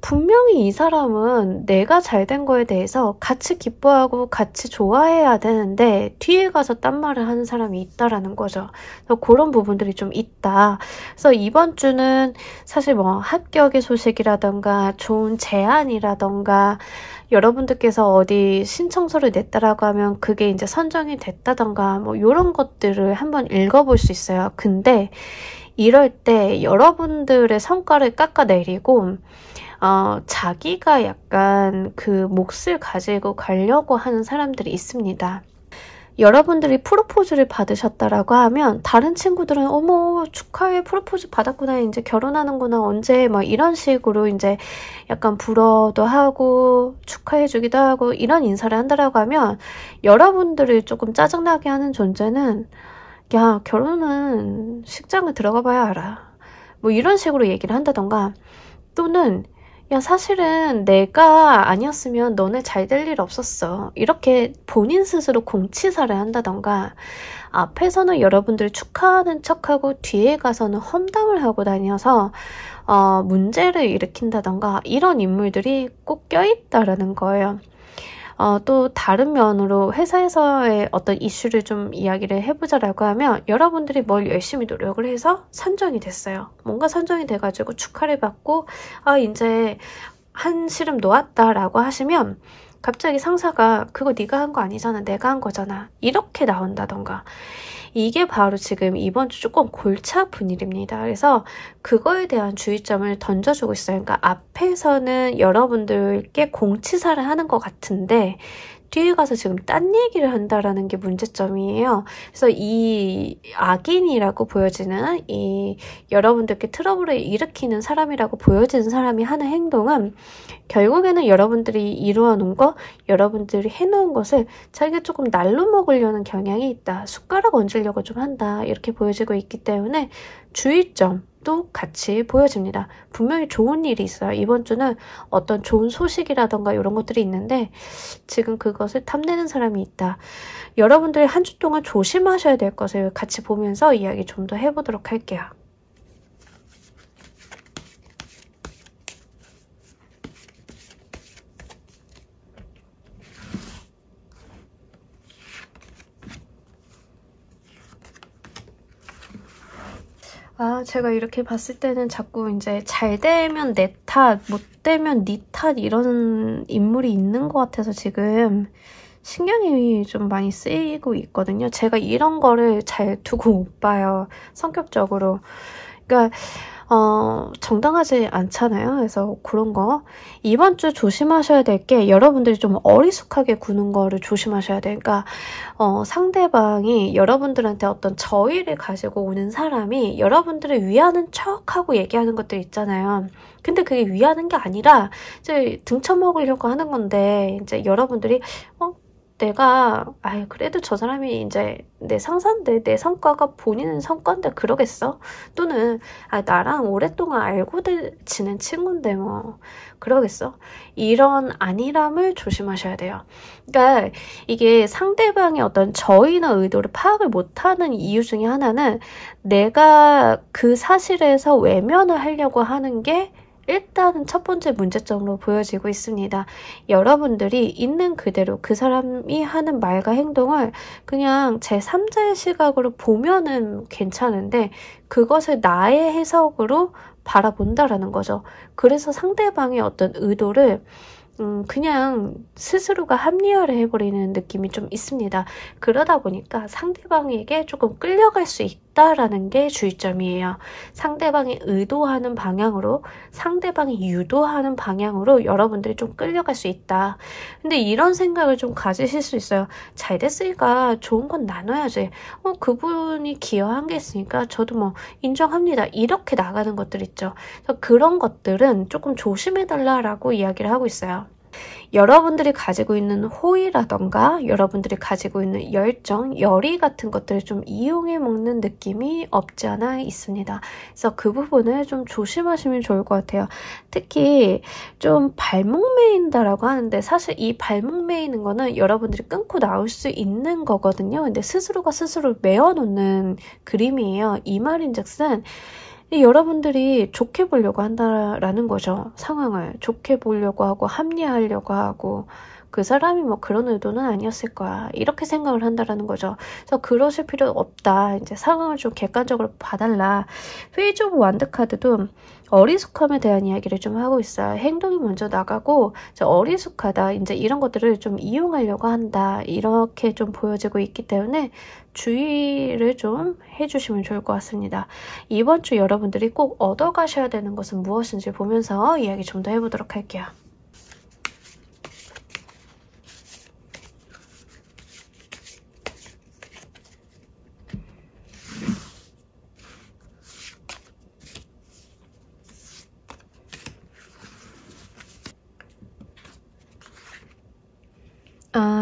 [SPEAKER 1] 분명히 이 사람은 내가 잘된 거에 대해서 같이 기뻐하고 같이 좋아해야 되는데 뒤에 가서 딴 말을 하는 사람이 있다라는 거죠. 그래서 그런 부분들이 좀 있다. 그래서 이번 주는 사실 합격의 소식이라던가 좋은 제안이라던가 여러분들께서 어디 신청서를 냈다라고 하면 그게 이제 선정이 됐다던가 이런 것들을 한번 읽어볼 수 있어요. 근데 이럴 때 여러분들의 성과를 깎아내리고 자기가 약간 그 몫을 가지고 가려고 하는 사람들이 있습니다. 여러분들이 프로포즈를 받으셨다라고 하면 다른 친구들은 어머 축하해 프로포즈 받았구나 이제 결혼하는구나 언제 막 이런 식으로 이제 약간 불어도 하고 축하해주기도 하고 이런 인사를 한다라고 하면 여러분들을 조금 짜증나게 하는 존재는 야 결혼은 식장을 들어가 봐야 알아 뭐 이런 식으로 얘기를 한다던가 또는 야 사실은 내가 아니었으면 너네 잘 될 일 없었어 이렇게 본인 스스로 공치사를 한다던가 앞에서는 여러분들 축하하는 척하고 뒤에 가서는 험담을 하고 다녀서 문제를 일으킨다던가 이런 인물들이 꼭 껴있다라는 거예요. 또 다른 면으로 회사에서의 어떤 이슈를 좀 이야기를 해보자라고 하면 여러분들이 뭘 열심히 노력을 해서 선정이 됐어요. 뭔가 선정이 돼가지고 축하를 받고 이제 한 시름 놓았다라고 하시면 갑자기 상사가 그거 네가 한 거 아니잖아 내가 한 거잖아 이렇게 나온다던가 이게 바로 지금 이번 주 조금 골치 아픈 일입니다. 그래서 그거에 대한 주의점을 던져주고 있어요. 그러니까 앞에서는 여러분들께 공치사를 하는 것 같은데 뒤에 가서 지금 딴 얘기를 한다라는 게 문제점이에요. 그래서 이 악인이라고 보여지는 이 여러분들께 트러블을 일으키는 사람이라고 보여지는 사람이 하는 행동은 결국에는 여러분들이 이루어 놓은 거, 여러분들이 해놓은 것을 자기가 조금 날로 먹으려는 경향이 있다. 숟가락 얹으려고 좀 한다. 이렇게 보여지고 있기 때문에 주의점도 같이 보여집니다. 분명히 좋은 일이 있어요. 이번 주는 어떤 좋은 소식이라던가 이런 것들이 있는데 지금 그것을 탐내는 사람이 있다. 여러분들이 한 주 동안 조심하셔야 될 것을 같이 보면서 이야기 좀 더 해보도록 할게요. 제가 이렇게 봤을 때는 자꾸 이제 잘 되면 내 탓, 못 되면 네 탓 이런 인물이 있는 것 같아서 지금 신경이 좀 많이 쓰이고 있거든요. 제가 이런 거를 잘 두고 못 봐요. 성격적으로. 그러니까 정당하지 않잖아요. 그래서 그런 거. 이번 주 조심하셔야 될 게 여러분들이 좀 어리숙하게 구는 거를 조심하셔야 돼요. 그러니까 상대방이 여러분들한테 어떤 저의를 가지고 오는 사람이 여러분들을 위하는 척하고 얘기하는 것들 있잖아요. 근데 그게 위하는 게 아니라 이제 등쳐먹으려고 하는 건데 이제 여러분들이 내가 그래도 저 사람이 이제 내 상사인데 내 성과가 본인 성과인데 그러겠어? 또는 나랑 오랫동안 알고 지낸 친구인데 뭐 그러겠어? 이런 안일함을 조심하셔야 돼요. 그러니까 이게 상대방의 어떤 저의나 의도를 파악을 못하는 이유 중에 하나는 내가 그 사실에서 외면을 하려고 하는 게 일단은 첫 번째 문제점으로 보여지고 있습니다. 여러분들이 있는 그대로 그 사람이 하는 말과 행동을 그냥 제3자의 시각으로 보면은 괜찮은데 그것을 나의 해석으로 바라본다라는 거죠. 그래서 상대방의 어떤 의도를 그냥 스스로가 합리화를 해버리는 느낌이 좀 있습니다. 그러다 보니까 상대방에게 조금 끌려갈 수 있다라는 게 주의점이에요. 상대방이 의도하는 방향으로, 상대방이 유도하는 방향으로 여러분들이 좀 끌려갈 수 있다. 근데 이런 생각을 좀 가지실 수 있어요. 잘 됐으니까 좋은 건 나눠야지. 그분이 기여한 게 있으니까 저도 뭐 인정합니다. 이렇게 나가는 것들 있죠. 그래서 그런 것들은 조금 조심해달라라고 이야기를 하고 있어요. 여러분들이 가지고 있는 호의라던가 여러분들이 가지고 있는 열정, 열의 같은 것들을 좀 이용해 먹는 느낌이 없지 않아 있습니다. 그래서 그 부분을 좀 조심하시면 좋을 것 같아요. 특히 좀 발목 메인다라고 하는데 사실 이 발목 메이는 거는 여러분들이 끊고 나올 수 있는 거거든요. 근데 스스로가 스스로를 메어놓는 그림이에요. 이 말인즉슨 여러분들이 좋게 보려고 한다라는 거죠. 상황을 좋게 보려고 하고 합리화하려고 하고 그 사람이 뭐 그런 의도는 아니었을 거야. 이렇게 생각을 한다라는 거죠. 그래서 그러실 필요 없다. 이제 상황을 좀 객관적으로 봐달라. 페이지 오브 완드 카드도 어리숙함에 대한 이야기를 좀 하고 있어요. 행동이 먼저 나가고 어리숙하다. 이제 이런 것들을 좀 이용하려고 한다. 이렇게 좀 보여지고 있기 때문에 주의를 좀 해주시면 좋을 것 같습니다. 이번 주 여러분들이 꼭 얻어가셔야 되는 것은 무엇인지 보면서 이야기 좀 더 해보도록 할게요.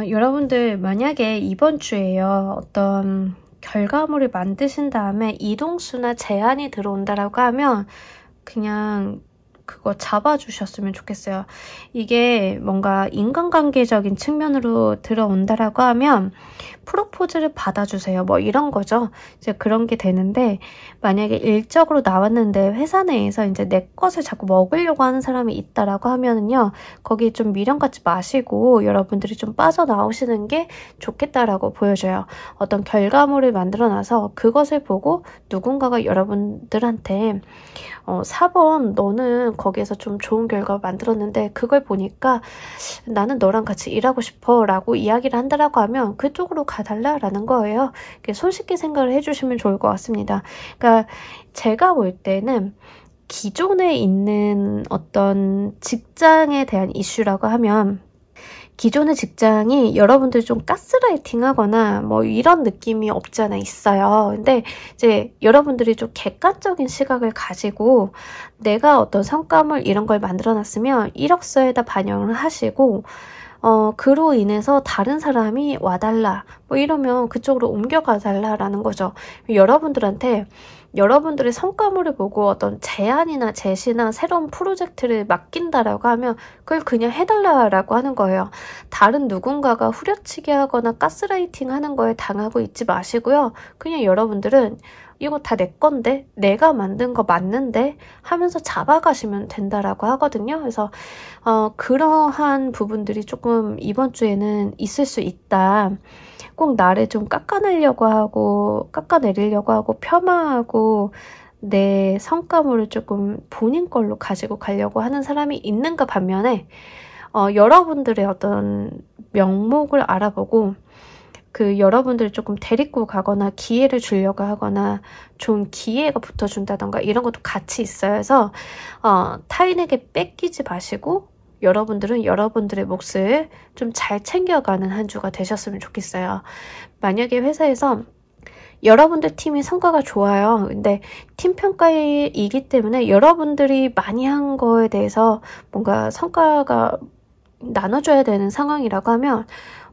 [SPEAKER 1] 여러분들 만약에 이번 주에요. 어떤 결과물을 만드신 다음에 이동수나 제안이 들어온다라고 하면 그냥 그거 잡아주셨으면 좋겠어요. 이게 뭔가 인간관계적인 측면으로 들어온다라고 하면 프로포즈를 받아주세요. 뭐 이런 거죠. 이제 그런 게 되는데 만약에 일적으로 나왔는데 회사 내에서 이제 내 것을 자꾸 먹으려고 하는 사람이 있다라고 하면은요. 거기에 좀 미련 갖지 마시고 여러분들이 좀 빠져나오시는 게 좋겠다라고 보여져요. 어떤 결과물을 만들어놔서 그것을 보고 누군가가 여러분들한테 4번 너는 거기에서 좀 좋은 결과 만들었는데 그걸 보니까 나는 너랑 같이 일하고 싶어 라고 이야기를 한다라고 하면 그쪽으로 가달라라는 거예요. 손쉽게 생각을 해주시면 좋을 것 같습니다. 그러니까 제가 볼 때는 기존에 있는 어떤 직장에 대한 이슈라고 하면 기존의 직장이 여러분들 좀 가스라이팅 하거나 뭐 이런 느낌이 없지 않아 있어요. 근데 이제 여러분들이 좀 객관적인 시각을 가지고 내가 어떤 성과물 이런 걸 만들어 놨으면 이력서에다 반영을 하시고 그로 인해서 다른 사람이 와달라 뭐 이러면 그쪽으로 옮겨가 달라라는 거죠. 여러분들한테 여러분들의 성과물을 보고 어떤 제안이나 제시나 새로운 프로젝트를 맡긴다라고 하면 그걸 그냥 해달라라고 하는 거예요. 다른 누군가가 후려치기 하거나 가스라이팅 하는 거에 당하고 있지 마시고요. 그냥 여러분들은 이거 다 내 건데 내가 만든 거 맞는데 하면서 잡아가시면 된다라고 하거든요. 그래서 그러한 부분들이 조금 이번 주에는 있을 수 있다. 꼭 나를 좀 깎아내리려고 하고 폄하하고 내 성과물을 조금 본인 걸로 가지고 가려고 하는 사람이 있는가 반면에 여러분들의 어떤 명목을 알아보고 그 여러분들을 조금 데리고 가거나 기회를 주려고 하거나 좋은 기회가 붙어준다던가 이런 것도 같이 있어요. 그래서 타인에게 뺏기지 마시고 여러분들은 여러분들의 몫을 좀 잘 챙겨가는 한 주가 되셨으면 좋겠어요. 만약에 회사에서 여러분들 팀이 성과가 좋아요. 근데 팀 평가이기 때문에 여러분들이 많이 한 거에 대해서 뭔가 성과가 나눠줘야 되는 상황이라고 하면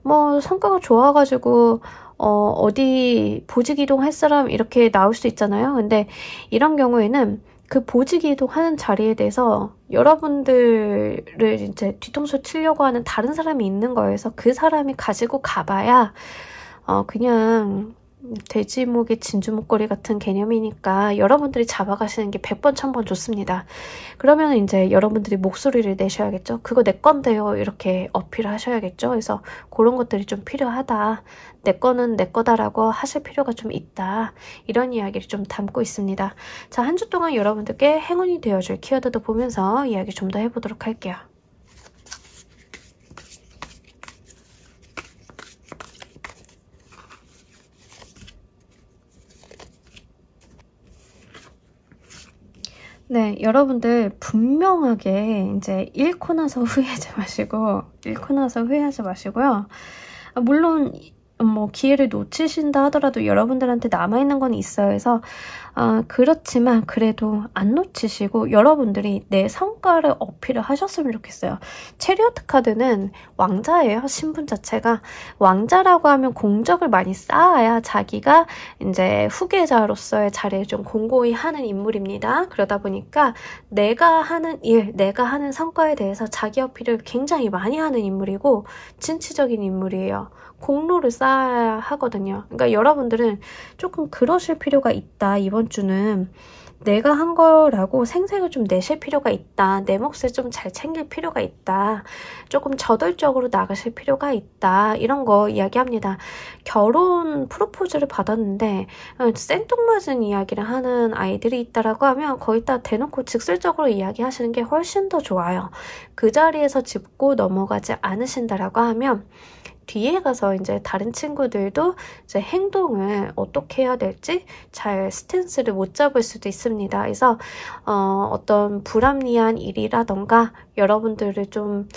[SPEAKER 1] 뭐 성과가 좋아가지고 어디 보직 이동할 사람 이렇게 나올 수 있잖아요. 근데 이런 경우에는 그 보직 이동하는 자리에 대해서 여러분들을 이제 뒤통수 치려고 하는 다른 사람이 있는 거여서 그 사람이 가지고 가봐야 그냥 돼지 목에 진주 목걸이 같은 개념이니까 여러분들이 잡아가시는 게 100번 1000번 좋습니다. 그러면 이제 여러분들이 목소리를 내셔야겠죠. 그거 내 건데요. 이렇게 어필을 하셔야겠죠. 그래서 그런 것들이 좀 필요하다. 내 거는 내 거다라고 하실 필요가 좀 있다. 이런 이야기를 좀 담고 있습니다. 자, 한 주 동안 여러분들께 행운이 되어줄 키워드도 보면서 이야기 좀 더 해보도록 할게요. 네, 여러분들 분명하게 이제 잃고 나서 후회하지 마시고요. 물론 뭐 기회를 놓치신다 하더라도 여러분들한테 남아있는 건 있어요. 그래서 그렇지만 그래도 안 놓치시고 여러분들이 내 성과를 어필을 하셨으면 좋겠어요. 체리어트 카드는 왕자예요. 신분 자체가. 왕자라고 하면 공적을 많이 쌓아야 자기가 이제 후계자로서의 자리를 좀 공고히 하는 인물입니다. 그러다 보니까 내가 하는 일, 내가 하는 성과에 대해서 자기 어필을 굉장히 많이 하는 인물이고 진취적인 인물이에요. 공로를 쌓아야 하거든요. 그러니까 여러분들은 조금 그러실 필요가 있다. 이번 주는 내가 한 거라고 생색을 좀 내실 필요가 있다. 내 몫을 좀 잘 챙길 필요가 있다. 조금 저돌적으로 나가실 필요가 있다. 이런 거 이야기합니다. 결혼 프로포즈를 받았는데 생뚱맞은 이야기를 하는 아이들이 있다라고 하면 거기다 대놓고 직설적으로 이야기하시는 게 훨씬 더 좋아요. 그 자리에서 짚고 넘어가지 않으신다라고 하면 뒤에 가서 이제 다른 친구들도 이제 행동을 어떻게 해야 될지 잘 스탠스를 못 잡을 수도 있습니다. 그래서 어떤 불합리한 일이라던가 여러분들을 좀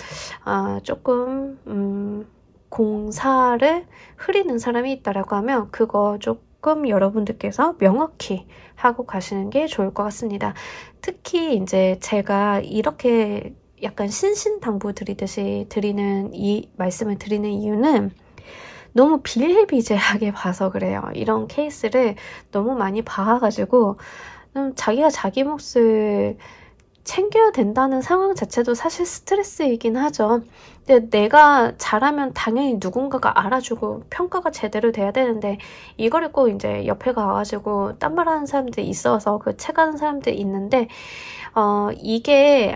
[SPEAKER 1] 조금 공사를 흐리는 사람이 있다라고 하면 그거 조금 여러분들께서 명확히 하고 가시는 게 좋을 것 같습니다. 특히 이제 제가 이렇게 약간 신신당부드리듯이 이 말씀을 드리는 이유는 너무 비일비재하게 봐서 그래요. 이런 케이스를 너무 많이 봐가지고 자기가 자기 몫을 챙겨야 된다는 상황 자체도 사실 스트레스이긴 하죠. 근데 내가 잘하면 당연히 누군가가 알아주고 평가가 제대로 돼야 되는데 이거를 꼭 이제 옆에 가가지고 딴 말하는 사람들이 있어서 그 채가는 사람들이 있는데 이게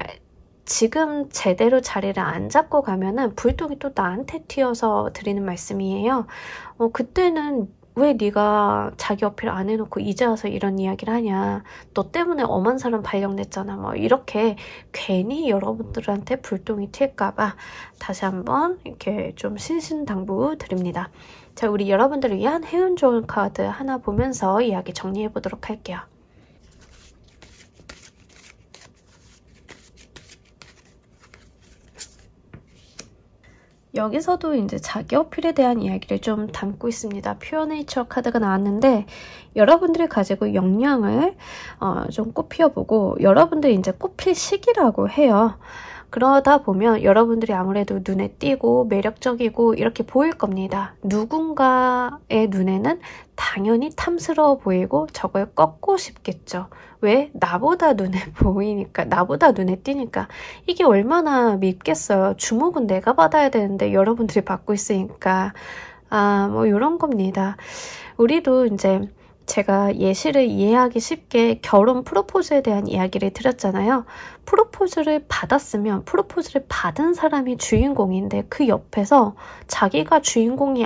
[SPEAKER 1] 지금 제대로 자리를 안 잡고 가면은 불똥이 또 나한테 튀어서 드리는 말씀이에요. 그때는 왜 네가 자기 어필 안 해놓고 이제 와서 이런 이야기를 하냐. 너 때문에 엄한 사람 발령냈잖아. 뭐 이렇게 괜히 여러분들한테 불똥이 튈까봐 다시 한번 이렇게 좀 신신당부 드립니다. 자, 우리 여러분들을 위한 행운 좋은 카드 하나 보면서 이야기 정리해 보도록 할게요. 여기서도 이제 자기 어필에 대한 이야기를 좀 담고 있습니다. 퓨어 네이처 카드가 나왔는데 여러분들이 가지고 역량을 좀 꽃피워보고 여러분들이 이제 꽃필 시기라고 해요. 그러다 보면 여러분들이 아무래도 눈에 띄고 매력적이고 이렇게 보일 겁니다. 누군가의 눈에는 당연히 탐스러워 보이고 저걸 꺾고 싶겠죠. 왜? 나보다 눈에 보이니까, 나보다 눈에 띄니까. 이게 얼마나 밉겠어요. 주목은 내가 받아야 되는데 여러분들이 받고 있으니까. 뭐 이런 겁니다. 우리도 이제 제가 예시를 이해하기 쉽게 결혼 프로포즈에 대한 이야기를 드렸잖아요. 프로포즈를 받았으면 프로포즈를 받은 사람이 주인공인데 그 옆에서 자기가 주인공이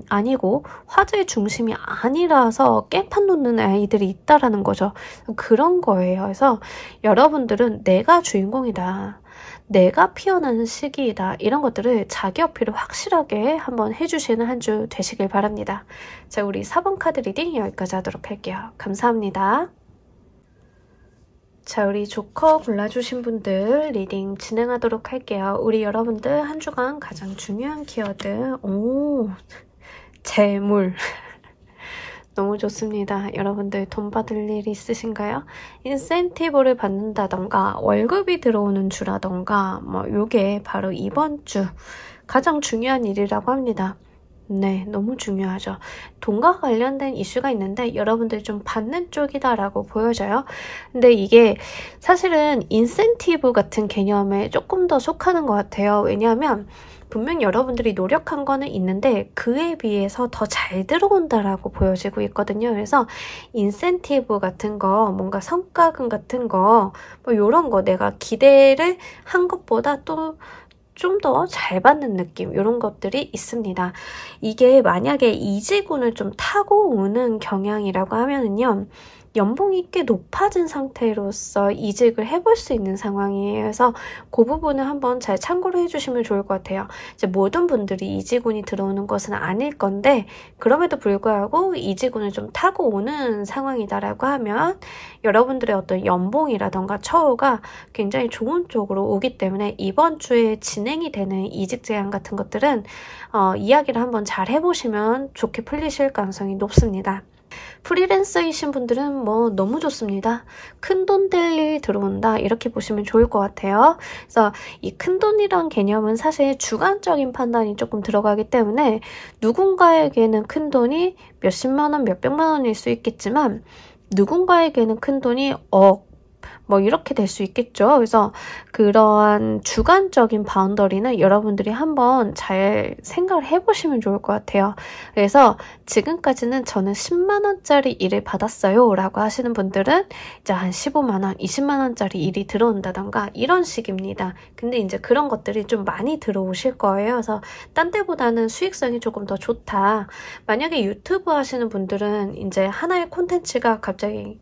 [SPEAKER 1] 아니고 화제의 중심이 아니라서 깽판 놓는 아이들이 있다라는 거죠. 그런 거예요. 그래서 여러분들은 내가 주인공이다. 내가 피어나는 시기이다. 이런 것들을 자기 어필을 확실하게 한번 해주시는 한 주 되시길 바랍니다. 자, 우리 4번 카드 리딩 여기까지 하도록 할게요. 감사합니다. 자, 우리 조커 골라주신 분들 리딩 진행하도록 할게요. 우리 여러분들 한 주간 가장 중요한 키워드 재물 너무 좋습니다. 여러분들 돈 받을 일 있으신가요? 인센티브를 받는다던가 월급이 들어오는 주라던가 뭐 요게 바로 이번 주 가장 중요한 일이라고 합니다. 네, 너무 중요하죠. 돈과 관련된 이슈가 있는데 여러분들이 좀 받는 쪽이다라고 보여져요. 근데 이게 사실은 인센티브 같은 개념에 조금 더 속하는 것 같아요. 왜냐하면 분명 여러분들이 노력한 거는 있는데 그에 비해서 더 잘 들어온다라고 보여지고 있거든요. 그래서 인센티브 같은 거, 뭔가 성과금 같은 거, 뭐 이런 거 내가 기대를 한 것보다 또 좀 더 잘 받는 느낌 이런 것들이 있습니다. 이게 만약에 이직운을 좀 타고 오는 경향이라고 하면은요. 연봉이 꽤 높아진 상태로서 이직을 해볼 수 있는 상황이에요. 그래서 그 부분을 한번 잘 참고를 해주시면 좋을 것 같아요. 이제 모든 분들이 이직운이 들어오는 것은 아닐 건데 그럼에도 불구하고 이직운을 좀 타고 오는 상황이다라고 하면 여러분들의 어떤 연봉이라던가 처우가 굉장히 좋은 쪽으로 오기 때문에 이번 주에 진행이 되는 이직 제안 같은 것들은 이야기를 한번 잘 해보시면 좋게 풀리실 가능성이 높습니다. 프리랜서이신 분들은 뭐 너무 좋습니다. 큰돈 될 일 들어온다 이렇게 보시면 좋을 것 같아요. 그래서 이 큰돈이란 개념은 사실 주관적인 판단이 조금 들어가기 때문에 누군가에게는 큰돈이 몇십만 원, 몇백만 원일 수 있겠지만 누군가에게는 큰돈이 뭐 이렇게 될 수 있겠죠. 그래서 그러한 주관적인 바운더리는 여러분들이 한번 잘 생각을 해보시면 좋을 것 같아요. 그래서 지금까지는 저는 10만 원짜리 일을 받았어요 라고 하시는 분들은 이제 한 15만 원, 20만 원짜리 일이 들어온다던가 이런 식입니다. 근데 이제 그런 것들이 좀 많이 들어오실 거예요. 그래서 딴 데보다는 수익성이 조금 더 좋다. 만약에 유튜브 하시는 분들은 이제 하나의 콘텐츠가 갑자기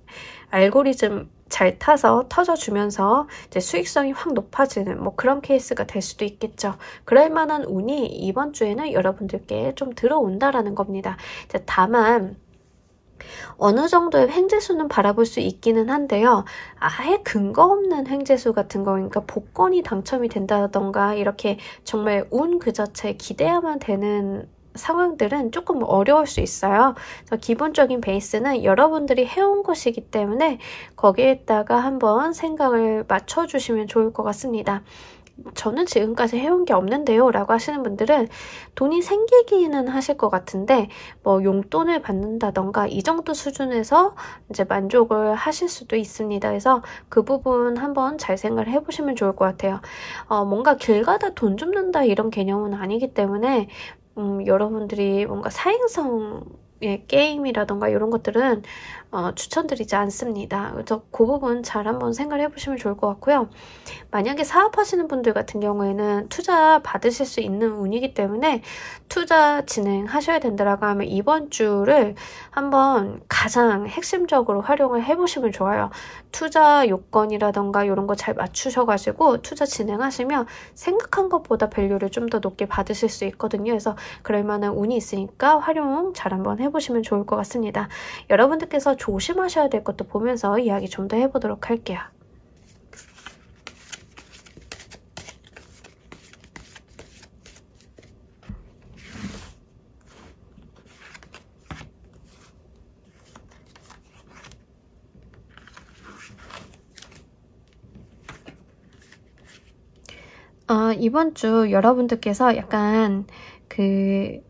[SPEAKER 1] 알고리즘 잘 타서 터져주면서 이제 수익성이 확 높아지는 뭐 그런 케이스가 될 수도 있겠죠. 그럴 만한 운이 이번 주에는 여러분들께 좀 들어온다라는 겁니다. 이제 다만 어느 정도의 횡재수는 바라볼 수 있기는 한데요. 아예 근거 없는 횡재수 같은 거, 그러니까 복권이 당첨이 된다던가 이렇게 정말 운 그 자체에 기대야만 되는 상황들은 조금 어려울 수 있어요. 그래서 기본적인 베이스는 여러분들이 해온 것이기 때문에 거기에다가 한번 생각을 맞춰주시면 좋을 것 같습니다. 저는 지금까지 해온 게 없는데요 라고 하시는 분들은 돈이 생기기는 하실 것 같은데 뭐 용돈을 받는다던가 이 정도 수준에서 이제 만족을 하실 수도 있습니다. 그래서 그 부분 한번 잘 생각을 해보시면 좋을 것 같아요. 뭔가 길 가다 돈 줍는다 이런 개념은 아니기 때문에 여러분들이 뭔가 사행성의 게임이라던가 이런 것들은 추천드리지 않습니다. 그래서 그 부분 잘 한번 생각을 해보시면 좋을 것 같고요. 만약에 사업하시는 분들 같은 경우에는 투자 받으실 수 있는 운이기 때문에 투자 진행하셔야 된다라고 하면 이번 주를 한번 가장 핵심적으로 활용을 해보시면 좋아요. 투자 요건이라던가 이런 거 잘 맞추셔가지고 투자 진행하시면 생각한 것보다 밸류를 좀 더 높게 받으실 수 있거든요. 그래서 그럴 만한 운이 있으니까 활용 잘 한번 해보시면 좋을 것 같습니다. 여러분들께서 조심하셔야 될 것도 보면서 이야기 좀 더 해보도록 할게요. 이번 주 여러분들께서 약간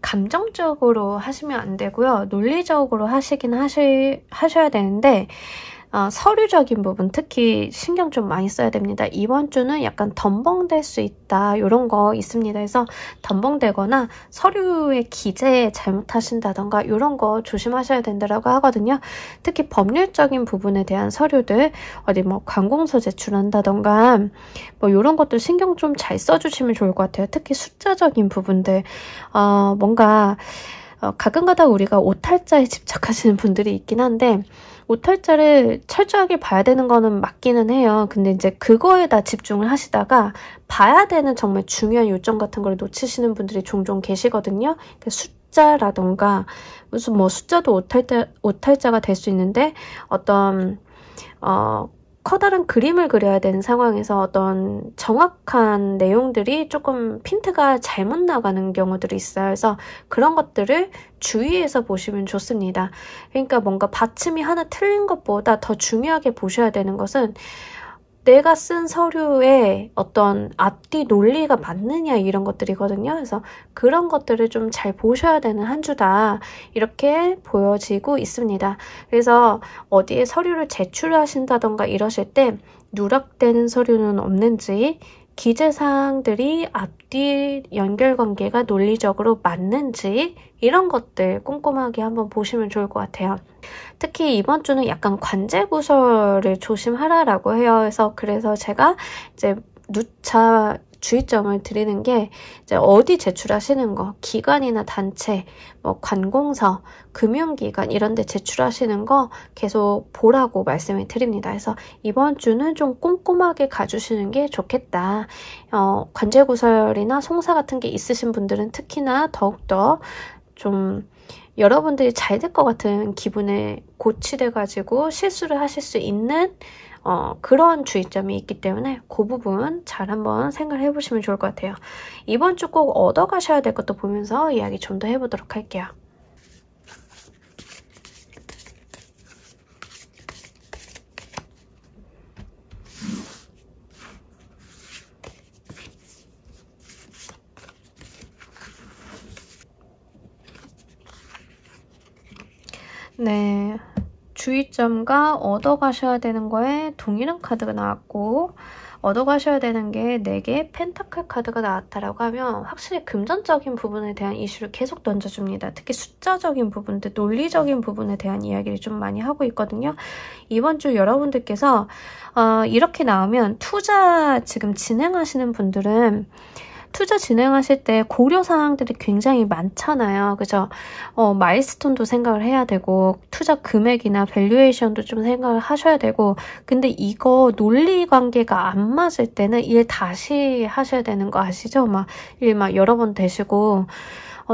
[SPEAKER 1] 감정적으로 하시면 안 되고요. 논리적으로 하셔야 되는데, 서류적인 부분 특히 신경 좀 많이 써야 됩니다. 이번 주는 약간 덤벙될 수 있다 이런 거 있습니다. 그래서 덤벙되거나 서류의 기재 잘못하신다던가 이런 거 조심하셔야 된다라고 하거든요. 특히 법률적인 부분에 대한 서류들 어디 뭐 관공서 제출한다던가 뭐 이런 것들 신경 좀 잘 써주시면 좋을 것 같아요. 특히 숫자적인 부분들 뭔가 가끔가다 우리가 오탈자에 집착하시는 분들이 있긴 한데 오탈자를 철저하게 봐야 되는 거는 맞기는 해요. 근데 이제 그거에다 집중을 하시다가 봐야 되는 정말 중요한 요점 같은 걸 놓치시는 분들이 종종 계시거든요. 숫자라던가 무슨 뭐 숫자도 오탈자가 될 수 있는데 어떤 커다란 그림을 그려야 되는 상황에서 어떤 정확한 내용들이 조금 핀트가 잘못 나가는 경우들이 있어요. 그래서 그런 것들을 주의해서 보시면 좋습니다. 그러니까 뭔가 받침이 하나 틀린 것보다 더 중요하게 보셔야 되는 것은 내가 쓴 서류에 어떤 앞뒤 논리가 맞느냐 이런 것들이거든요. 그래서 그런 것들을 좀 잘 보셔야 되는 한 주다 이렇게 보여지고 있습니다. 그래서 어디에 서류를 제출하신다던가 이러실 때 누락되는 서류는 없는지 기재사항들이 앞뒤 연결관계가 논리적으로 맞는지 이런 것들 꼼꼼하게 한번 보시면 좋을 것 같아요. 특히 이번 주는 약간 관제구설을 조심하라라고 해요. 그래서 제가 이제 누차 주의점을 드리는 게 이제 어디 제출하시는 거, 기관이나 단체, 뭐 관공서, 금융기관 이런 데 제출하시는 거 계속 보라고 말씀을 드립니다. 그래서 이번 주는 좀 꼼꼼하게 가주시는 게 좋겠다. 관제구설이나 송사 같은 게 있으신 분들은 특히나 더욱더 좀 여러분들이 잘 될 것 같은 기분에 고취돼가지고 실수를 하실 수 있는 그런 주의점이 있기 때문에 그 부분 잘 한번 생각을 해보시면 좋을 것 같아요. 이번 주 꼭 얻어가셔야 될 것도 보면서 이야기 좀 더 해보도록 할게요. 네, 주의점과 얻어가셔야 되는 거에 동일한 카드가 나왔고 얻어가셔야 되는 게 4개의 펜타클 카드가 나왔다라고 하면 확실히 금전적인 부분에 대한 이슈를 계속 던져줍니다. 특히 숫자적인 부분들, 논리적인 부분에 대한 이야기를 좀 많이 하고 있거든요. 이번 주 여러분들께서 이렇게 나오면 투자 지금 진행하시는 분들은 투자 진행하실 때 고려사항들이 굉장히 많잖아요. 그죠? 마일스톤도 생각을 해야 되고 투자 금액이나 밸류에이션도 좀 생각을 하셔야 되고 근데 이거 논리관계가 안 맞을 때는 일 다시 하셔야 되는 거 아시죠? 일 여러 번 되시고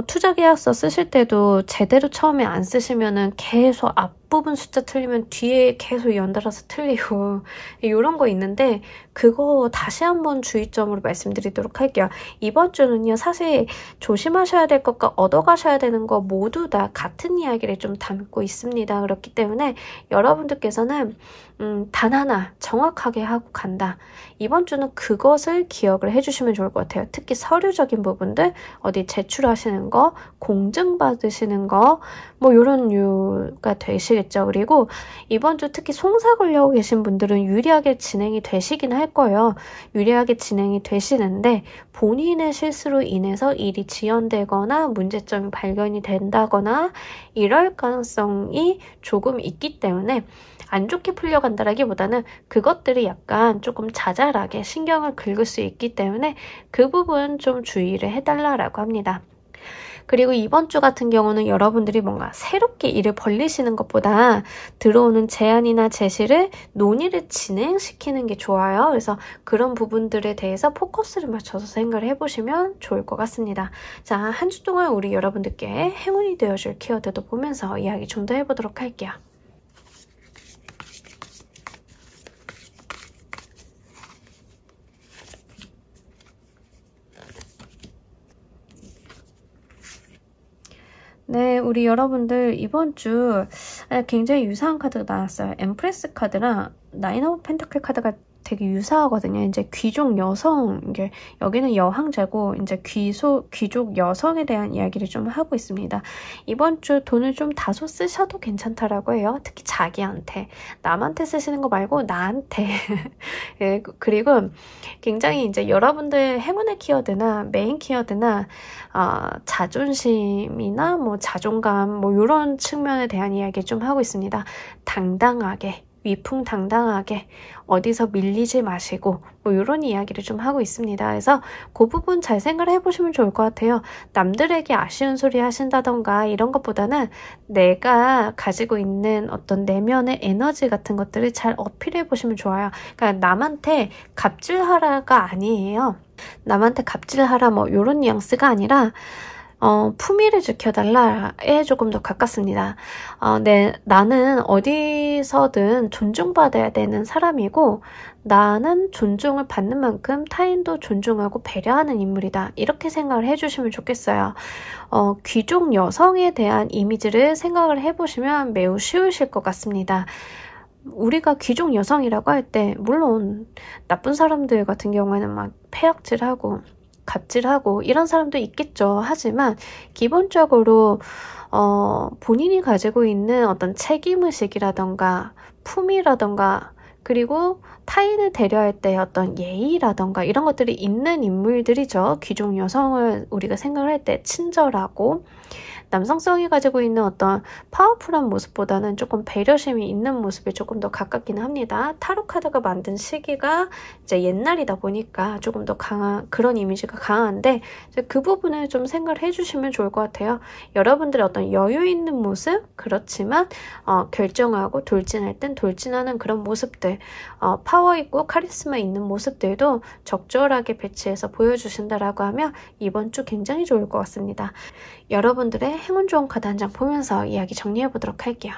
[SPEAKER 1] 투자 계약서 쓰실 때도 제대로 처음에 안 쓰시면은 계속 앞부분 숫자 틀리면 뒤에 계속 연달아서 틀리고 이런 거 있는데 그거 다시 한번 주의점으로 말씀드리도록 할게요. 이번 주는요 사실 조심하셔야 될 것과 얻어가셔야 되는 거 모두 다 같은 이야기를 좀 담고 있습니다. 그렇기 때문에 여러분들께서는 단 하나 정확하게 하고 간다. 이번 주는 그것을 기억을 해주시면 좋을 것 같아요. 특히 서류적인 부분들, 어디 제출하시는 거, 공증받으시는 거, 뭐 이런 류가 되시겠죠. 그리고 이번 주 특히 송사 걸려고 계신 분들은 유리하게 진행이 되시긴 할 거예요. 유리하게 진행이 되시는데 본인의 실수로 인해서 일이 지연되거나 문제점이 발견이 된다거나 이럴 가능성이 조금 있기 때문에 안 좋게 풀려간다라기보다는 그것들이 약간 조금 자잘하게 신경을 긁을 수 있기 때문에 그 부분 좀 주의를 해달라고 합니다. 그리고 이번 주 같은 경우는 여러분들이 뭔가 새롭게 일을 벌리시는 것보다 들어오는 제안이나 제시를 논의를 진행시키는 게 좋아요. 그래서 그런 부분들에 대해서 포커스를 맞춰서 생각을 해보시면 좋을 것 같습니다. 자, 한 주 동안 우리 여러분들께 행운이 되어줄 키워드도 보면서 이야기 좀 더 해보도록 할게요. 네, 우리 여러분들 이번 주 굉장히 유사한 카드가 나왔어요. 엠프레스 카드랑 나인 오브 펜타클 카드가 되게 유사하거든요. 이제 귀족 여성, 이게 여기는 여왕제고 이제 귀족 여성에 대한 이야기를 좀 하고 있습니다. 이번 주 돈을 좀 다소 쓰셔도 괜찮다라고 해요. 특히 자기한테, 남한테 쓰시는 거 말고 나한테. 예, 그리고 굉장히 이제 여러분들 행운의 키워드나 메인 키워드나 자존심이나 뭐 자존감 뭐 이런 측면에 대한 이야기 좀 하고 있습니다. 당당하게. 위풍당당하게 어디서 밀리지 마시고 뭐 이런 이야기를 좀 하고 있습니다. 그래서 그 부분 잘 생각을 해보시면 좋을 것 같아요. 남들에게 아쉬운 소리 하신다던가 이런 것보다는 내가 가지고 있는 어떤 내면의 에너지 같은 것들을 잘 어필해 보시면 좋아요. 그러니까 남한테 갑질하라가 아니에요. 남한테 갑질하라 뭐 이런 뉘앙스가 아니라 품위를 지켜달라에 조금 더 가깝습니다. 나는 어디서든 존중받아야 되는 사람이고 나는 존중을 받는 만큼 타인도 존중하고 배려하는 인물이다. 이렇게 생각을 해주시면 좋겠어요. 귀족 여성에 대한 이미지를 생각을 해보시면 매우 쉬우실 것 같습니다. 우리가 귀족 여성이라고 할 때 물론 나쁜 사람들 같은 경우에는 막 폐악질하고 갑질하고 이런 사람도 있겠죠. 하지만 기본적으로 본인이 가지고 있는 어떤 책임의식이라던가 품위라던가 그리고 타인을 대려할 때 어떤 예의라던가 이런 것들이 있는 인물들이죠. 귀족 여성을 우리가 생각을 할 때 친절하고 남성성이 가지고 있는 어떤 파워풀한 모습보다는 조금 배려심이 있는 모습에 조금 더 가깝기는 합니다. 타로 카드가 만든 시기가 이제 옛날이다 보니까 조금 더 강한 그런 이미지가 강한데 그 부분을 좀 생각을 해주시면 좋을 것 같아요. 여러분들의 어떤 여유 있는 모습 그렇지만 결정하고 돌진할 땐 돌진하는 그런 모습들 파워 있고 카리스마 있는 모습들도 적절하게 배치해서 보여주신다라고 하면 이번 주 굉장히 좋을 것 같습니다. 여러분들의 행운 좋은 카드 한 장 보면서 이야기 정리해 보도록 할게요.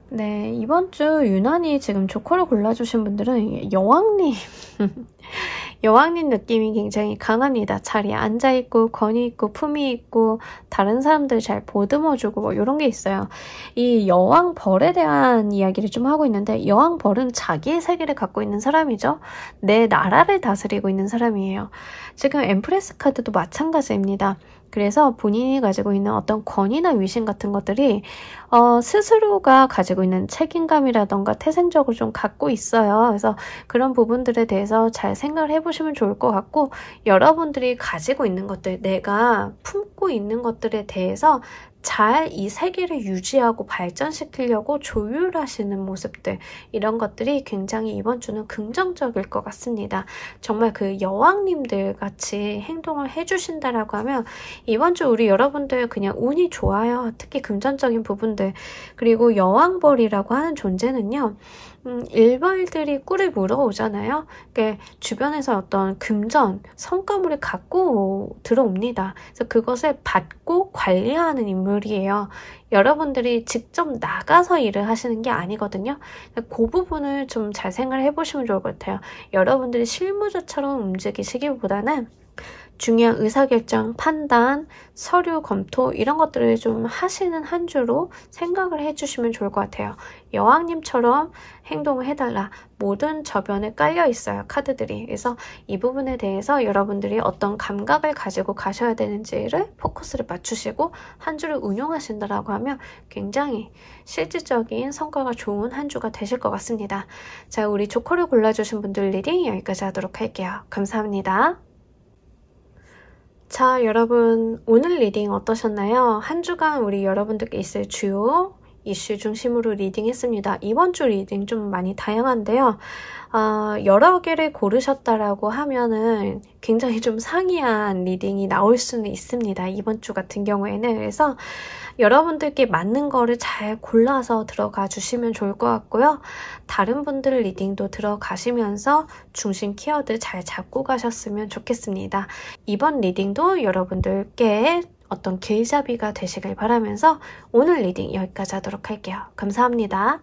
[SPEAKER 1] 네, 이번 주 유난히 지금 조커를 골라주신 분들은 여왕님 여왕님 느낌이 굉장히 강합니다. 자리에 앉아있고 권위 있고 품위 있고 다른 사람들 잘 보듬어주고 뭐 이런 게 있어요. 이 여왕 벌에 대한 이야기를 좀 하고 있는데 여왕 벌은 자기의 세계를 갖고 있는 사람이죠. 내 나라를 다스리고 있는 사람이에요. 지금 엠프레스 카드도 마찬가지입니다. 그래서 본인이 가지고 있는 어떤 권위나 위신 같은 것들이 스스로가 가지고 있는 책임감이라던가 태생적으로 좀 갖고 있어요. 그래서 그런 부분들에 대해서 잘 생각을 해보시면 좋을 것 같고 여러분들이 가지고 있는 것들, 내가 품고 있는 것들에 대해서 잘 이 세계를 유지하고 발전시키려고 조율하시는 모습들, 이런 것들이 굉장히 이번 주는 긍정적일 것 같습니다. 정말 그 여왕님들 같이 행동을 해주신다라고 하면 이번 주 우리 여러분들 그냥 운이 좋아요. 특히 금전적인 부분들. 그리고 여왕벌이라고 하는 존재는요, 일벌들이 꿀을 물어오잖아요. 그러니까 주변에서 어떤 금전, 성과물을 갖고 들어옵니다. 그래서 그것을 받고 관리하는 인물이에요. 여러분들이 직접 나가서 일을 하시는 게 아니거든요. 그 부분을 좀 잘 생각을 해보시면 좋을 것 같아요. 여러분들이 실무자처럼 움직이시기보다는 중요한 의사결정, 판단, 서류 검토 이런 것들을 좀 하시는 한 주로 생각을 해주시면 좋을 것 같아요. 여왕님처럼 행동을 해달라. 모든 저변에 깔려 있어요. 카드들이. 그래서 이 부분에 대해서 여러분들이 어떤 감각을 가지고 가셔야 되는지를 포커스를 맞추시고 한 주를 운용하신다라고 하면 굉장히 실질적인 성과가 좋은 한 주가 되실 것 같습니다. 자, 우리 조커를 골라주신 분들 리딩 여기까지 하도록 할게요. 감사합니다. 자, 여러분 오늘 리딩 어떠셨나요? 한 주간 우리 여러분들께 있을 주요 이슈 중심으로 리딩했습니다. 이번 주 리딩 좀 많이 다양한데요. 여러 개를 고르셨다라고 하면은 굉장히 좀 상이한 리딩이 나올 수는 있습니다. 이번 주 같은 경우에는. 그래서 여러분들께 맞는 거를 잘 골라서 들어가 주시면 좋을 것 같고요. 다른 분들 리딩도 들어가시면서 중심 키워드 잘 잡고 가셨으면 좋겠습니다. 이번 리딩도 여러분들께 어떤 길잡이가 되시길 바라면서 오늘 리딩 여기까지 하도록 할게요. 감사합니다.